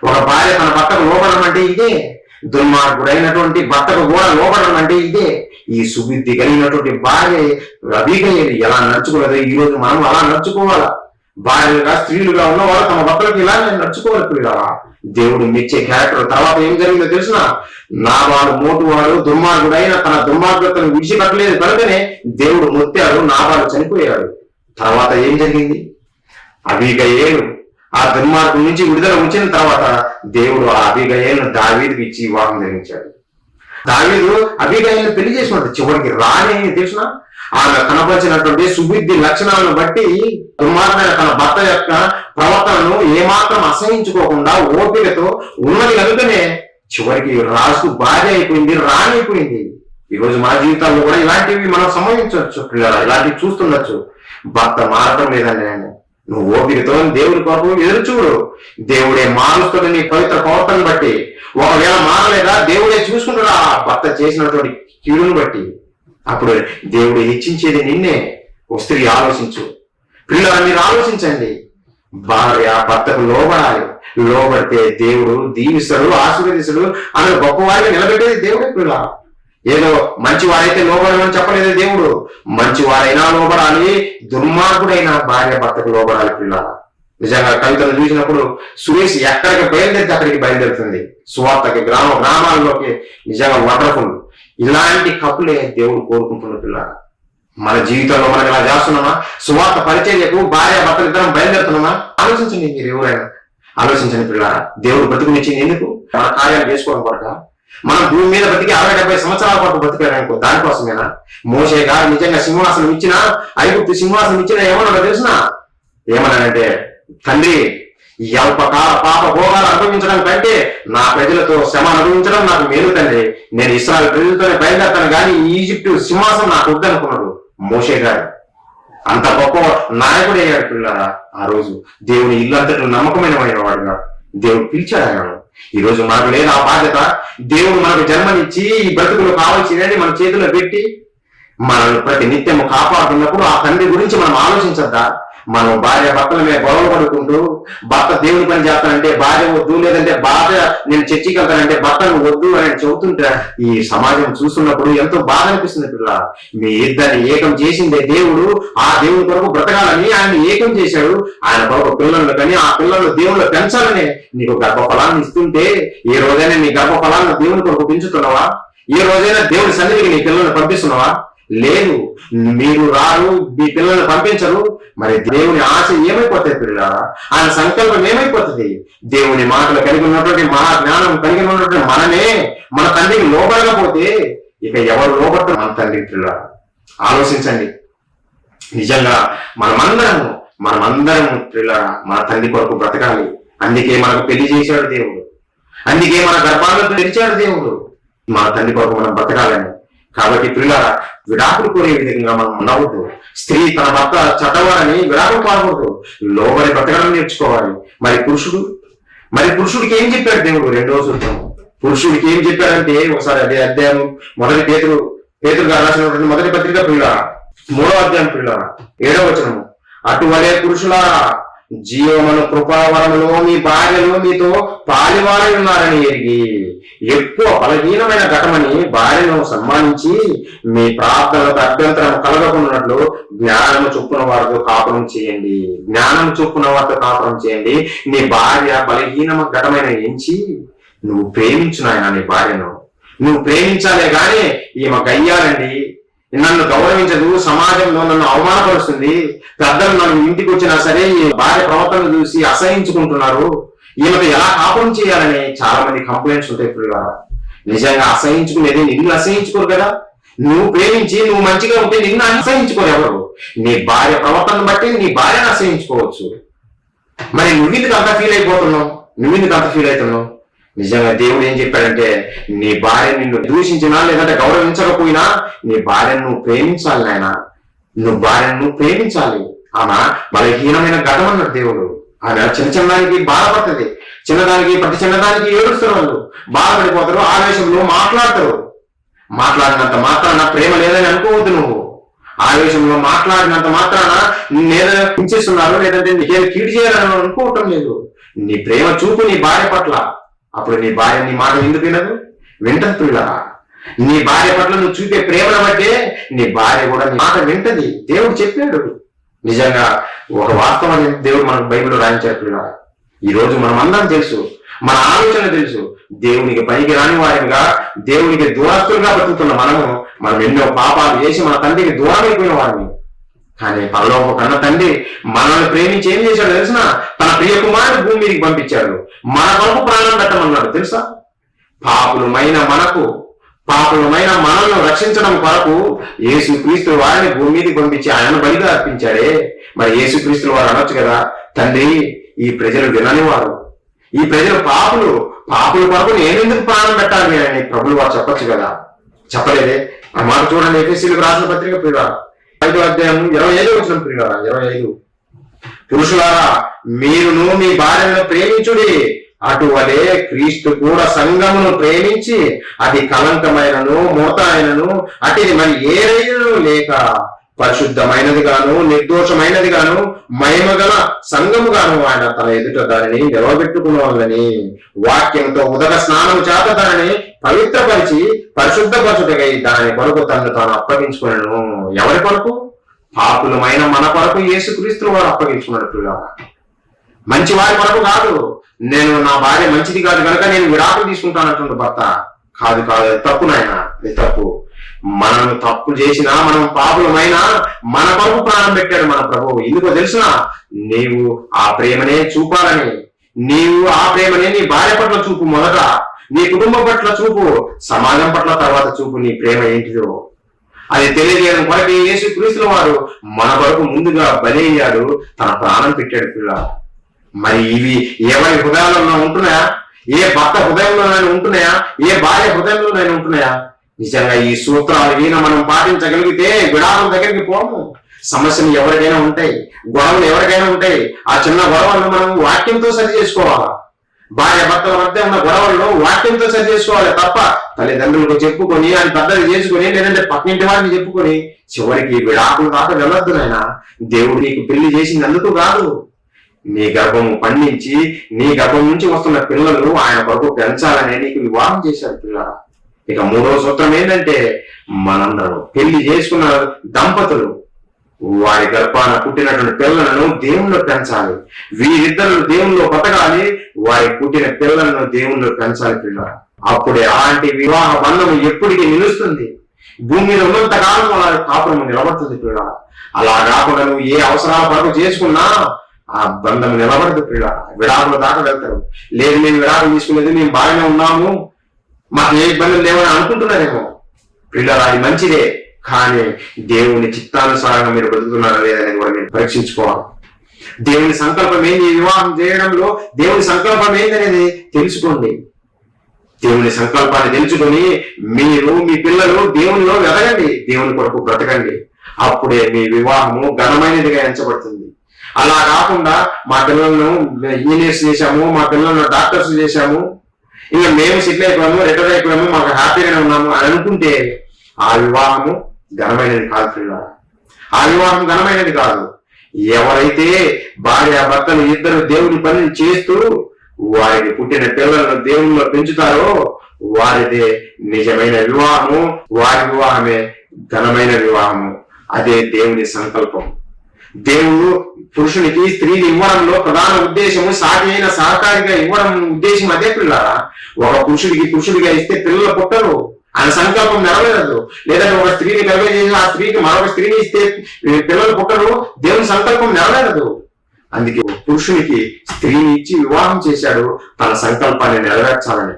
ఒక భార్య తన భర్తకు లోపడం అంటే ఇదే. దుర్మార్గుడైనటువంటి భర్తకు కూడా లోపడం అంటే ఇదే. ఈ సుబుద్ధి కలిగినటువంటి భార్య అబీగయీలు ఎలా నడుచుకోలేదో ఈ రోజు మనం అలా నడుచుకోవాలా. భార్యలుగా స్త్రీలుగా ఉన్నవాళ్ళు తమ భర్తలకు ఇలా నడుచుకోవాలి పిల్లరా. దేవుడు మెచ్చే క్యారెక్టర్. తర్వాత ఏం జరిగిందో తెలిసిన, నాబాలు మోటువాడు దుర్మార్గుడైన తన దుర్మార్గతను విడిచిపెట్టలేదు కనుకనే దేవుడు మొత్తాడు, నాబాలు చనిపోయాడు. తర్వాత ఏం జరిగింది? అబీగయీలు ఆ దుర్మార్గం నుంచి విడుదల వచ్చిన తర్వాత దేవుడు ఆ అబీగయీలను దావీదుకి ఇచ్చి వివాహం జరిగించాడు. దావీదు అబీగయీలను పెళ్లి చేసుకున్నాడు. చివరికి రాని తెలిసిన ఆమె కనపరిచినటువంటి సుబుద్ధి లక్షణాలను బట్టి దుర్మార్గమైన తన భర్త యొక్క ప్రవర్తనను ఏమాత్రం అసహించుకోకుండా ఓపికతో ఉన్నది కనుకనే చివరికి రాజు భార్య అయిపోయింది, రాణి అయిపోయింది. ఈ రోజు మన జీవితాల్లో కూడా ఇలాంటివి మనం సంభవించవచ్చు పిల్లలు, ఇలాంటివి చూస్తుండొచ్చు. భర్త మారటం లేదని నువ్వు ఓపికతో దేవుడి కొరకు ఎదురు చూడు. దేవుడే మారుస్తాడు నీ పవిత్ర ప్రవర్తనను బట్టి. ఒకవేళ మారలేదా దేవుడే చూసుకుంటాడు ఆ భర్త చేసినటువంటి కీడును బట్టి. అప్పుడు దేవుడు హెచ్చించేది నిన్నే. ఓ స్త్రీ ఆలోచించు, పిల్లలు మీరు ఆలోచించండి. భార్య భర్తకు లోబడాలి, లోబడితే దేవుడు దీవిస్తాడు, ఆశీర్వదిస్తాడు. అనే గొప్పవారిని నిలబెట్టేది దేవుడే పిల్ల. ఏదో మంచివారైతే లోబడమని చెప్పలేదు దేవుడు. మంచివారైనా లోబడాలి, దుర్మార్గుడైన భార్య భర్తకు లోబడాలి పిల్ల. నిజంగా కవితలు చూసినప్పుడు సురేష్ ఎక్కడికి బయలుదేరితే అక్కడికి బయలుదేరుతుంది. సువార్తకి గ్రామాల్లోకి నిజంగా వండర్ఫుల్. ఇలాంటి కప్పులే దేవుడు కోరుకుంటున్న పిల్ల. మన జీవితంలో మనం ఇలా చేస్తున్నామా? సువార్త పరిచర్యకు భార్య భర్తలు ఇద్దరం బయలుదేరుతున్నామా? ఆలోచించండి, మీరు ఎవరైనా ఆలోచించండి పిల్ల. దేవుడు బతుకునిచ్చింది ఎందుకు? మన కార్యాలు చేసుకోవడం కొరక. మనం భూమి మీద బతికి 60-70 సంవత్సరాల పాటు బతికాడనుకో, దానికోసమేనా? మోషే గారు నిజంగా సింహాసనం ఇచ్చినా, ఐగుప్తు సింహాసనం ఇచ్చినా ఏమన్నా తెలిసిన? ఏమన్నానంటే, తండ్రి ఈ అల్పకాల పాప భోగాలు అనుభవించడం కంటే నా ప్రజలతో శ్రమ అనుభవించడం నాకు మేలు తండ్రి. నేను ఇశ్రాయేలు ప్రజలతోనే బయలుదేరుతాను కానీ ఈజిప్టు సింహాసనం నాకు వద్దనుకున్నాడు మోషే గారు. అంత గొప్ప నాయకుడు అయ్యాడు పిల్లరా. ఆ రోజు దేవుని ఇల్లంతటి నమ్మకమైన వాడుగా దేవుడు పిలిచాడు ఆయన. ఈ రోజు మనకు లేదు ఆ బాధ్యత. దేవుడు మనకు జన్మనిచ్చి ఈ బ్రతుకులు కావాల్సినవి మన చేతిలో పెట్టి మనల్ని ప్రతి నిత్యము కాపాడుతున్నప్పుడు ఆ తండ్రి గురించి మనం ఆలోచించద్దా? మనం భార్య భర్తల మీద గొడవలు పడుకుంటూ భర్త దేవుని పని చేస్తానంటే భార్య వద్దు, లేదంటే భార్య నేను చర్చికి వెళ్తానంటే భర్తను వద్దు అని చెబుతుంటే ఈ సమాజం చూస్తున్నప్పుడు ఎంతో బాధ అనిపిస్తుంది పిల్ల. మీ ఇద్దరిని ఏకం చేసిందే దేవుడు. ఆ దేవుని కొరకు బ్రతకాలని ఆయన ఏకం చేశాడు. ఆయన కొరకు పిల్లలను కానీ ఆ పిల్లలను దేవుళ్ళు పెంచాలని నీకు గర్భఫలాన్ని ఇస్తుంటే ఏ రోజైనా నీ గర్భఫలాన్ని దేవుని కొరకు పెంచుతున్నావా? ఏ రోజైనా దేవుని సన్నిధికి నీ పిల్లల్ని పంపిస్తున్నావా? లేదు. మీరు రారు, మీ పిల్లల్ని పంపించరు. మరి దేవుని ఆశ ఏమైపోతుంది పిల్లలారా? ఆయన సంకల్పం ఏమైపోతుంది? దేవుని మాటలు కలిగి ఉన్నటువంటి మహా జ్ఞానం కలిగి ఉన్నటువంటి మనమే మన తండ్రికి లోబడకపోతే ఇక ఎవరు లోబడతారు మన తండ్రికి పిల్లలారా? ఆలోచించండి. నిజంగా మనమందరం పిల్లలారా మన తండ్రి కొరకు బ్రతకాలి. అందుకే మనకు పెళ్లి చేశాడు దేవుడు, అందుకే మన గర్భాలను తెరిచాడు దేవుడు, మన తండ్రి కొరకు మనం బ్రతకాలని. కాబట్టి పిల్లలారా విడాకులు కోరే విధంగా మనం ఉండవద్దు. స్త్రీ తన భర్త చట్టవాలని విడాకులు పాడకూడదు, లోబడి బ్రతకడం నేర్చుకోవాలి. మరి పురుషుడికి ఏం చెప్పాడు దేవుడు? 2వ సూత్రం. పురుషుడికి ఏం చెప్పాడంటే ఒకసారి అదే అధ్యాయం పేతురు గారు రాసినటువంటి మొదటి పత్రిక పిల్లలారా 3వ అధ్యాయం పిల్లలారా 7వ వచనము. అటువలే పురుషులారా జీవమును కృపావరములో మీ భార్యలు మీతో పాలివారై ఉన్నారని ఎరిగి ఎక్కువ బలహీనమైన ఘటమని భార్యను సన్మానించి మీ ప్రార్థనలకు అభ్యంతరం కలగకున్నట్లు జ్ఞానము చొప్పున వారితో కాపురం చేయండి. జ్ఞానం చొప్పున వారితో కాపురం చేయండి. నీ భార్య బలహీనమ ఘటమైన ఎంచి నువ్వు ప్రేమించు నాయన. నీ భార్యను నువ్వు ప్రేమించాలే గాని ఈమె గయ్యాలండి, నన్ను గౌరవించదు, సమాజంలో నన్ను అవమానపరుస్తుంది, పెద్దలు నన్ను ఇంటికి వచ్చినా సరే ఈ భార్య ప్రవర్తన చూసి అసహించుకుంటున్నారు, ఈమెతో ఎలా కాపురం చేయాలని చాలా మంది కంప్లైంట్స్ ఉంటాయి. ఇప్పుడు నిజంగా అసహించుకునేది నిన్ను అసహించుకోరు కదా. నువ్వు ప్రేమించి నువ్వు మంచిగా ఉంటే నిన్ను అసహించుకోరు ఎవరు. నీ భార్య ప్రవర్తన బట్టి నీ భార్యను అసహించుకోవచ్చు. మరి నువ్వెందుకు అంత ఫీల్ అయిపోతున్నావు? నువ్వెందుకు అంత ఫీల్ అవుతున్నావు? నిజంగా దేవుడు ఏం చెప్పాడంటే, నీ భార్య నిన్ను దూషించినా లేదంటే గౌరవించకపోయినా నీ భార్యను నువ్వు ప్రేమించాలి నాయన. నువ్వు భార్యను నువ్వు ప్రేమించాలి. ఆమె బలహీనమైన ఘటం అన్నాడు దేవుడు. ఆమె చిన్నదానికి బాధపడుతుంది, ప్రతి చిన్నదానికి ఏడుస్తారు, వాళ్ళు బాధపడిపోతారు, ఆవేశంలో మాట్లాడతారు. మాట్లాడినంత మాత్రాన ప్రేమ లేదని అనుకోవద్దు. నువ్వు ఆవేశంలో మాట్లాడినంత మాత్రాన నేనేదో హింసిస్తున్నారు లేదంటే నీకేదో కీడు చేయాలని అనుకోవటం లేదు. నీ ప్రేమ చూపు నీ భార్య పట్ల. అప్పుడు నీ భార్య నీ మాట ఎందుకు వినదు? వింటది పిల్లరా. నీ భార్య పట్ల నువ్వు చూపే ప్రేమను బట్టే నీ భార్య కూడా నీ మాట వింటది. దేవుడు చెప్పాడు. నిజంగా ఒక వాస్తవాన్ని దేవుడు మనకు బైబిల్లో రాయించాడు పిల్లరా. ఈ రోజు మనం అందరం తెలుసు, మన ఆలోచన తెలుసు, దేవునికి పనికి రాని వారిగా దేవునికి దూరస్తులుగా బతుకుతున్న మనం ఎన్నో పాపాలు చేసి మన తండ్రికి దూరం అయిపోయిన వారిని. కానీ పరలోక కన్న తండ్రి మనల్ని ప్రేమించి ఏం చేశాడు తెలిసిన? తన ప్రియ కుమారుడు భూమి మీదకి పంపించాడు. మన కొరకు ప్రాణం పెట్టమన్నాడు తెలుసా? పాపులమైన మనల్ని రక్షించడం కొరకు యేసుక్రీస్తు వారిని భూమి మీదకి పంపించి ఆయన బలిగా అర్పించాడే. మరి యేసుక్రీస్తు వారు అనొచ్చు కదా, తండ్రి ఈ ప్రజలు వినని వారు, ఈ ప్రజలు పాపుల కొరకు నేనెందుకు ప్రాణం పెట్టాలి అని ప్రభులు వారు చెప్పొచ్చు కదా. చెప్పలేదే. ఆ మాట చూడండి, ఎఫెసీయులకు రాసిన పత్రిక 5వ అధ్యాయం 25వ వచనం. 25 పురుషులారా మీరును మీ భార్యను ప్రేమించుడి, అటువలే క్రీస్తు కూడా సంఘమును ప్రేమించి అది కలంకమైనను మోతాయినను అటిది మరి ఏ రైలు లేక పరిశుద్ధమైనది గాను నిర్దోషమైనది గాను మహిమగల సంఘము గాను ఆయన తన ఎదుట దానిని నిలవబెట్టుకున్నవాళ్ళని వాక్యంతో ఉదక స్నానం చేత దానిని పవిత్రపరిచి పరిశుద్ధపరచుటకై దాని కొరకు తనను తాను అప్పగించుకున్నాను. ఎవరి కొరకు? పాపులమైన మన కొరకు యేసుక్రీస్తు వారు అప్పగించుకున్నట్లుగా. మంచి వారి కొరకు కాదు. నేను నా భార్య మంచిది కాదు కనుక నేను విడాకులు తీసుకుంటానటువంటి భర్త కాదు. తప్పు నాయన, ఇది తప్పు. మనం తప్పు చేసినా, మనం పాపులమైనా మన కొరకు ప్రాణం పెట్టాడు మన ప్రభువు. ఎందుకో తెలుసునా? నీవు ఆ ప్రేమనే చూపాలని, నీవు ఆ ప్రేమనే నీ భార్య పట్ల చూపు, మొదట నీ కుటుంబం పట్ల చూపు, సమాజం పట్ల తర్వాత చూపు. నీ ప్రేమ ఏంటిదో అది తెలియజేయడం కొరకు యేసుక్రీస్తు వారు మన కొరకు ముందుగా బలి అయ్యాడు, తన ప్రాణం పెట్టాడు పిల్ల. మరి ఇవి ఎవరి హృదయాల్లో ఉంటున్నాయా? ఏ భర్త హృదయంలోనైనా ఉంటున్నాయా? ఏ భార్య హృదయంలోనైనా ఉంటున్నాయా? నిజంగా ఈ సూత్రాలు ఈయన మనం పాటించగలిగితే విడాకుల దగ్గరికి పోము. సమస్యలు ఎవరికైనా ఉంటాయి, గొడవలు ఎవరికైనా ఉంటాయి. ఆ చిన్న గొడవలను మనం వాక్యంతో సరి చేసుకోవాలా. భార్య భర్తల మధ్య ఉన్న గొడవలను వాక్యంతో సరి చేసుకోవాలి తప్ప తల్లిదండ్రులకు చెప్పుకొని అని పెద్దలు చేసుకుని లేదంటే పక్కింటి వారిని చెప్పుకొని చివరికి విడాకులు దాకా వెళ్ళొద్దు నాయన. దేవుడు నీకు పెళ్లి చేసినందుకు కాదు, నీ గర్భము పండించి నీ గర్భం నుంచి వస్తున్న పిల్లలు ఆయన కొరకు పెంచాలనే నీకు వివాహం చేశారు పిల్లల. ఇక 3వ సూత్రం ఏంటంటే, మనందరం పెళ్లి చేసుకున్న దంపతులు వారి గర్భాన పుట్టినటువంటి పిల్లలను దేవుణ్ణి పెంచాలి. వీరిద్దరు దేవుణ్ణిలో బతకాలి, వారి పుట్టిన పిల్లలను దేవుణ్ణిలో పెంచాలి పిల్లల. అప్పుడే అలాంటి వివాహ బంధం ఎప్పటికీ నిలుస్తుంది. భూమి మీద ఉన్నంత కాలం అలా కాపురం నిలబడుతుంది పిల్లల. అలా కాకుండా నువ్వు ఏ అవసరాల కొరకు చేసుకున్నా ఆ బంధం నిలబడదు పిల్లల. విడాకుల దాకా వెళ్తారు. లేదు మేము విడాకులు తీసుకునేది మేము బాగానే ఉన్నాము, మాకు ఏ ఇబ్బందులు లేవని అనుకుంటున్నారేమో పిల్లలు. అది మంచిదే, కానీ దేవుని చిత్తానుసారంగా మీరు బతుకుతున్నారా లేదనేది కూడా మీరు పరీక్షించుకోవాలి. దేవుని సంకల్పం ఏంది ఈ వివాహం చేయడంలో? దేవుని సంకల్పం ఏందనేది తెలుసుకోండి. దేవుని సంకల్పాన్ని తెలుసుకొని మీరు మీ పిల్లలు దేవునిలో ఎదగండి, దేవుని కొరకు బ్రతకండి. అప్పుడే మీ వివాహము ఘనమైనదిగా ఎంచబడుతుంది. అలా కాకుండా మా పిల్లలను ఇంజనీర్స్ చేశాము, మా పిల్లలను డాక్టర్స్ చేశాము, ఇంకా మేము సెటిల్ అయిపోయాము, రిటైర్ అయిపోయాము, మాకు హ్యాపీగానే ఉన్నాము అని అనుకుంటే ఆ వివాహము ఘనమైనది కాదు పిల్లలు. ఆ వివాహం ఘనమైనది కాదు. ఎవరైతే భార్య భర్తలు ఇద్దరు దేవుని పనిని చేస్తూ వారికి పుట్టిన పిల్లలను దేవునిలో పెంచుతారో వారిదే నిజమైన వివాహము, వారి వివాహమే ఘనమైన వివాహము. అదే దేవుని సంకల్పం. దేవుడు పురుషునికి స్త్రీని ఇవ్వడంలో ప్రధాన ఉద్దేశము సాటి అయిన సహకారిగా ఇవ్వడం ఉద్దేశం అదే పిల్లరా. ఒక పురుషుడిగా ఇస్తే పిల్లలు పుట్టరు, ఆయన సంకల్పం నెరవేరదు. లేదంటే ఒక స్త్రీని కలిగే చేసి ఆ స్త్రీకి మరొక స్త్రీని ఇస్తే పిల్లలు పుట్టరు, దేవుని సంకల్పం నెరవేరదు. అందుకే పురుషునికి స్త్రీని ఇచ్చి వివాహం చేశాడు తన సంకల్పాన్ని నెరవేర్చాలని.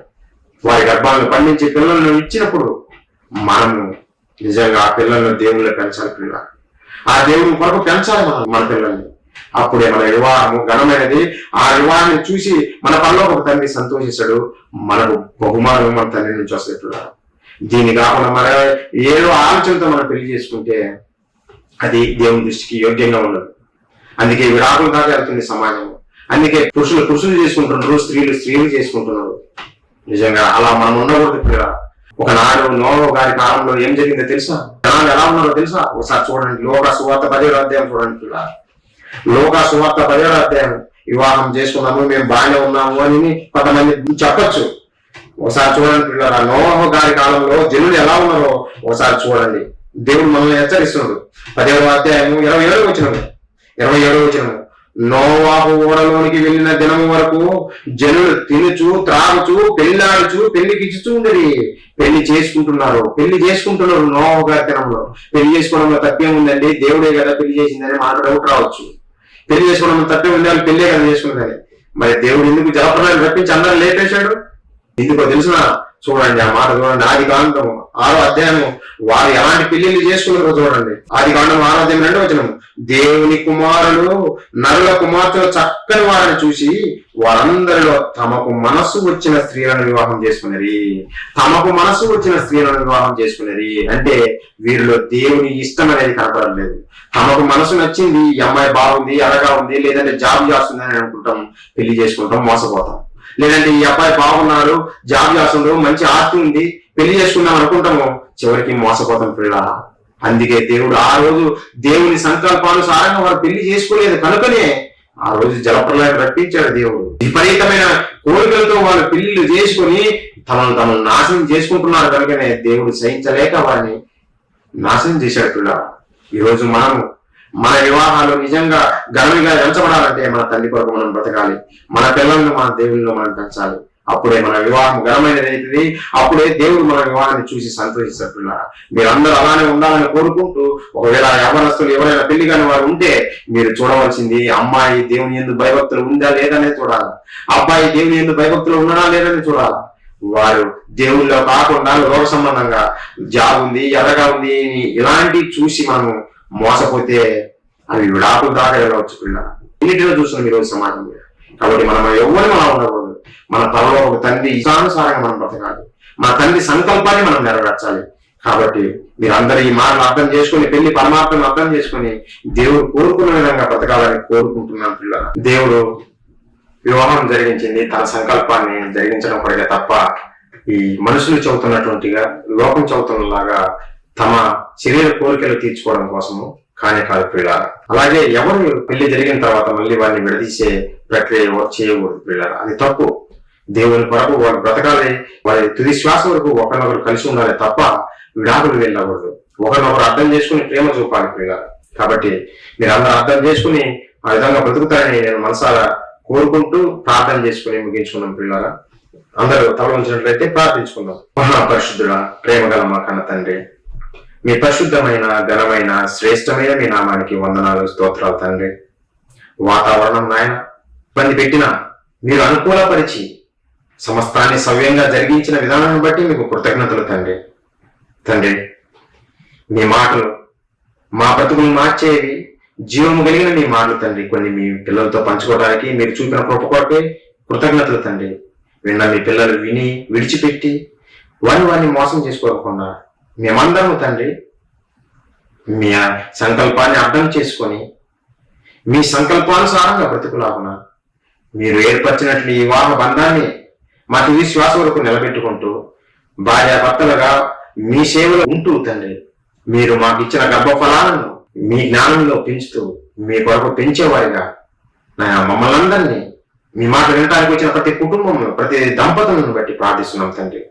వారి గర్భాలను పండించి పిల్లలను ఇచ్చినప్పుడు మనము నిజంగా ఆ పిల్లలను దేవుళ్ళు పెంచాలి. పిల్ల ఆ దేవుని కొరకు పెంచాలి మన పిల్లల్ని. అప్పుడే మన వివాహము ఘనమైనది. ఆ వివాహాన్ని చూసి మన పనిలో ఒక తండ్రి సంతోషిస్తాడు, మనకు బహుమానం మన తండ్రి నుంచి వస్తాయి. పిల్ల దీన్ని కాకుండా మన ఏదో ఆలోచనతో మనం పెళ్లి చేసుకుంటే అది దేవుని దృష్టికి యోగ్యంగా ఉండదు. అందుకే విడాకుల దాకా వెళ్తుంది సమాజం. అందుకే పురుషులు చేసుకుంటున్నారు, స్త్రీలు చేసుకుంటున్నారు. నిజంగా అలా మనం ఉండకూడదు. పిల్ల ఒకనాడు నోవహు గారి కాలంలో ఏం జరిగిందో తెలుసా? జనాలు ఎలా ఉన్నారో తెలుసా? ఒకసారి చూడండి, లోక సువార్త 10వ అధ్యాయం చూడండి. పిల్ల లోక సువార్త 10వ అధ్యాయం. వివాహం చేసుకున్నాము, మేము బాగానే ఉన్నాము అని కొంతమంది చెప్పచ్చు. ఒకసారి చూడండి పిల్లరా, నోవహు గారి కాలంలో జనులు ఎలా ఉన్నారో ఒకసారి చూడండి. దేవుడు మనల్ని హెచ్చరిస్తున్నాడు. 10వ అధ్యాయం 27వ వచనము. నోవహు ఓడలోనికి వెళ్ళిన దినము వరకు జనులు తినుచు త్రాగుచు పెళ్లాడుచు పెళ్లికిచ్చుచూ ఉండేది. పెళ్లి చేసుకుంటున్నారు నోవహు గారి దినంలో. పెళ్లి చేసుకోవడంలో తప్పేం ఉందండి? దేవుడే కదా పెళ్లి చేసిందని మాట డౌట్ రావచ్చు. పెళ్లి చేసుకోవడంలో తప్పే ఉంది, వాళ్ళు పెళ్లే కదా చేసుకుందని. మరి దేవుడు ఎందుకు జలప్రలయాన్ని రప్పించి అందరూ లేపేశాడు? ఎందుకో తెలుసిన? చూడండి ఆ మాట చూడండి. ఆదికాండం 6వ అధ్యాయము వారు ఎలాంటి పెళ్లిళ్ళు చేసుకున్నారో చూడండి. ఆదికాండం 6వ అధ్యాయం 2వ వచనం. దేవుని కుమారులు నరుల కుమార్తెలు చక్కని వారిని చూసి వారందరిలో తమకు మనస్సు వచ్చిన స్త్రీలను వివాహం చేసుకునేది. అంటే వీరిలో దేవుని ఇష్టం అనేది కనపడలేదు. తమకు మనసు నచ్చింది, ఈ అమ్మాయి బాగుంది, అడగా ఉంది, లేదంటే జాబ్ చేస్తుంది అని అనుకుంటాం, పెళ్లి చేసుకుంటాం, మోసపోతాం. లేదంటే ఈ అబ్బాయి బాగున్నాడు, జాబ్ చేస్తుండ్రు, మంచి ఆస్తి ఉంది, పెళ్లి చేసుకుందాం అనుకుంటాము, చివరికి మోసపోతాం. పిల్ల అందుకే దేవుడు ఆ రోజు దేవుని సంకల్పానుసారంగా వారు పెళ్లి చేసుకోలేదు కనుకనే ఆ రోజు జలప్రలయం రప్పించాడు. దేవుడు విపరీతమైన కోరికలతో వాళ్ళు పెళ్లిళ్ళు చేసుకుని తమను నాశనం చేసుకుంటున్నారు కనుకనే దేవుడు సహించలేక వారిని నాశనం చేశాడు. పిల్ల ఈరోజు మన వివాహాలు నిజంగా ఘనంగా ఎంచబడాలంటే మన తల్లి కొరకు మనం బ్రతకాలి, మన పిల్లలను మన దేవుల్లో మనం పెంచాలి. అప్పుడే మన వివాహం ఘనమైనది. అప్పుడే దేవుడు మన వివాహాన్ని చూసి సంతోషిస్తారు. పిల్లరా మీరందరూ అలానే ఉండాలని కోరుకుంటూ, ఒకవేళ యవ్వనస్తులు ఎవరైనా పెళ్లి కాని వారు ఉంటే మీరు చూడవలసింది అమ్మాయి దేవుని యందు భయభక్తులు ఉందా లేదనే చూడాలి, అబ్బాయి దేవుని యందు భయభక్తులు ఉన్నాడా లేదని చూడాలి. వారు దేవుళ్ళలో కాకుండా లోక సంబంధంగా జాబ్ ఉంది, ఎర్రగా ఉంది ఇలాంటివి చూసి మనం మోసపోతే అవి విడాకులు దాకా వెళ్ళవచ్చు. పిల్ల ఎన్నిటిలో చూస్తున్నాం ఈరోజు సమాజం. కాబట్టి మనం ఎవరిని మనం ఉండకూడదు. మన తలలో ఒక తండ్రి ఇష్టానుసారంగా మనం బ్రతకాలి, మన తండ్రి సంకల్పాన్ని మనం నెరవేర్చాలి. కాబట్టి మీరందరూ ఈ మాటలు అర్థం చేసుకుని, పెళ్లి పరమాత్మను అర్థం చేసుకుని దేవుడు కోరుకున్న విధంగా బ్రతకాలని కోరుకుంటున్నాను. పిల్లల దేవుడు వివాహం జరిగించింది తన సంకల్పాన్ని జరిగించడం కొరకే తప్ప ఈ మనుషులు చెబుతున్నటువంటిగా లోకం చెబుతున్నలాగా తమ శరీర కోరికలు తీర్చుకోవడం కోసము కానే కాదు. పిల్లల అలాగే ఎవరు పెళ్లి జరిగిన తర్వాత మళ్ళీ వారిని విడదీసే ప్రక్రియ చేయకూడదు. పిల్లల అది తప్పు. దేవుని కొరకు వారు బ్రతకాలి, వారి తుది శ్వాస వరకు ఒకరినొకరు కలిసి ఉండాలి తప్ప విడాకులు వెళ్ళకూడదు. ఒకరినొకరు అర్థం చేసుకుని ప్రేమ చూపాలి. పిల్లల కాబట్టి మీరు అందరూ అర్థం చేసుకుని ఆ విధంగా బ్రతుకుతారని నేను మనసారా కోరుకుంటూ ప్రార్థన చేసుకుని ముగించుకున్నాం. పిల్లల అందరూ తల ఉంచినట్లయితే ప్రార్థించుకుందాం. మహాపరిశుద్ధుడా, ప్రేమ గల మా కన్న తండ్రి, మీ పరిశుద్ధమైన ఘనమైన శ్రేష్టమైన మీ నామానికి వందనాలు, స్తోత్రాలు తండ్రి. వాతావరణం నాయన ఇబ్బంది పెట్టినా మీరు అనుకూలపరిచి సమస్తాన్ని సవ్యంగా జరిగించిన విధానాన్ని బట్టి మీకు కృతజ్ఞతలు తండ్రి. మీ మాటలు మా బ్రతుకులు మార్చేవి, జీవము కలిగిన మీ మాటలు తండ్రి. కొన్ని మీ పిల్లలతో పంచుకోవడానికి మీరు చూపిన కృప కొరకే కృతజ్ఞతలు తండ్రి. విన్న మీ పిల్లలు విని విడిచిపెట్టి వారిని మోసం చేసుకోకుండా మేమందరము తండ్రి మీ సంకల్పాన్ని అర్థం చేసుకొని మీ సంకల్పానుసారంగా బ్రతుకులాగున మీరు ఏర్పరిచినట్లు ఈ వివాహ బంధాన్ని మా తుది శ్వాస వరకు నిలబెట్టుకుంటూ భార్యాభర్తలుగా మీ సేవలో ఉంటూ తండ్రి మీరు మాకు ఇచ్చిన గర్భఫలాలను మీ జ్ఞానంలో పెంచుతూ మీ కొరకు పెంచేవారిగా నాయన మమ్మల్ని అందరినీ మీ మాట వినడానికి వచ్చిన ప్రతి కుటుంబంలో ప్రతి దంపతులను బట్టి ప్రార్థిస్తున్నాం తండ్రి.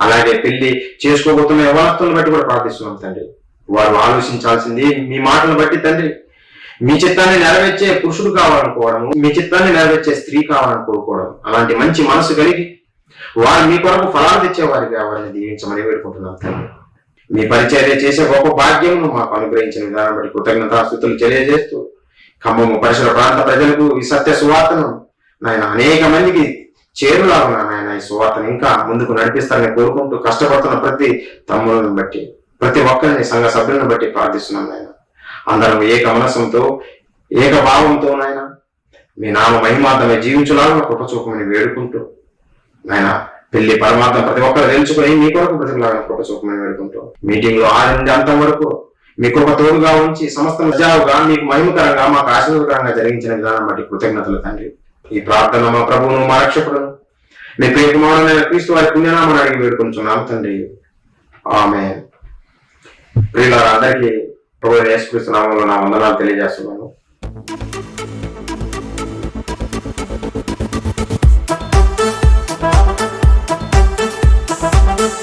అలాగే పెళ్లి చేసుకోబోతున్న యవనస్తులను బట్టి కూడా ప్రార్థిస్తున్నాం తండ్రి. వారు ఆలోచించాల్సింది మీ మాటను బట్టి తండ్రి. మీ చిత్తాన్ని నెరవేర్చే పురుషుడు కావాలనుకోవడం, మీ చిత్తాన్ని నెరవేర్చే స్త్రీ కావాలని కోరుకోవడం, అలాంటి మంచి మనసు కలిగి వారు మీ కొరకు ఫలాలు తెచ్చేవారిగా వారిని దీవించమని వేడుకుంటున్నాం తండ్రి. మీ పరిచర్య చేసే గొప్ప భాగ్యమును మాకు అనుగ్రహించిన విధానం బట్టి కృతజ్ఞతాస్తుతులు తెలియజేస్తూ ఖమ్మము పరిసర ప్రాంత ప్రజలకు ఈ సత్య సువార్తను నాయన అనేక మందికి చేరులాగున నాయన ఈ సువార్తను ఇంకా ముందుకు నడిపిస్తారని కోరుకుంటూ కష్టపడుతున్న ప్రతి తమ్ములను బట్టి ప్రతి ఒక్కరిని సంఘ సభ్యులను బట్టి ప్రార్థిస్తున్నాం నాయన. అందరం ఏక మనస్సుతో ఏక భావంతో నాయన మీ నామ మహిమార్థమే జీవించులాగా కృప చూపమని వేడుకుంటూ నాయన పెళ్లి పరమార్థం ప్రతి ఒక్కరు తెలుసుకుని మీ కొరకు ప్రతిలాగా కృప చూపమని వేడుకుంటూ మీటింగ్ లో ఆది నుండి అంతం వరకు మీ కృప తోడుగా ఉంచి సమస్త సజావుగా మీకు మహిమకరంగా మాకు ఆశీర్వదకరంగా జరిగించిన విధానం బట్టి కృతజ్ఞతలు తండ్రి. ఈ ప్రార్థన మా ప్రభువును మా రక్షకుడును మీ ప్రియకుమారుడైన క్రీస్తు వారి పుణ్యనామని అడిగి వేడుకుంటున్నాం తండ్రి. ఆమేన్. ప్రియులారా, అందరికీ ప్రభు యేసుక్రీస్తు నామములో నా వందనాలు తెలియజేస్తున్నాను.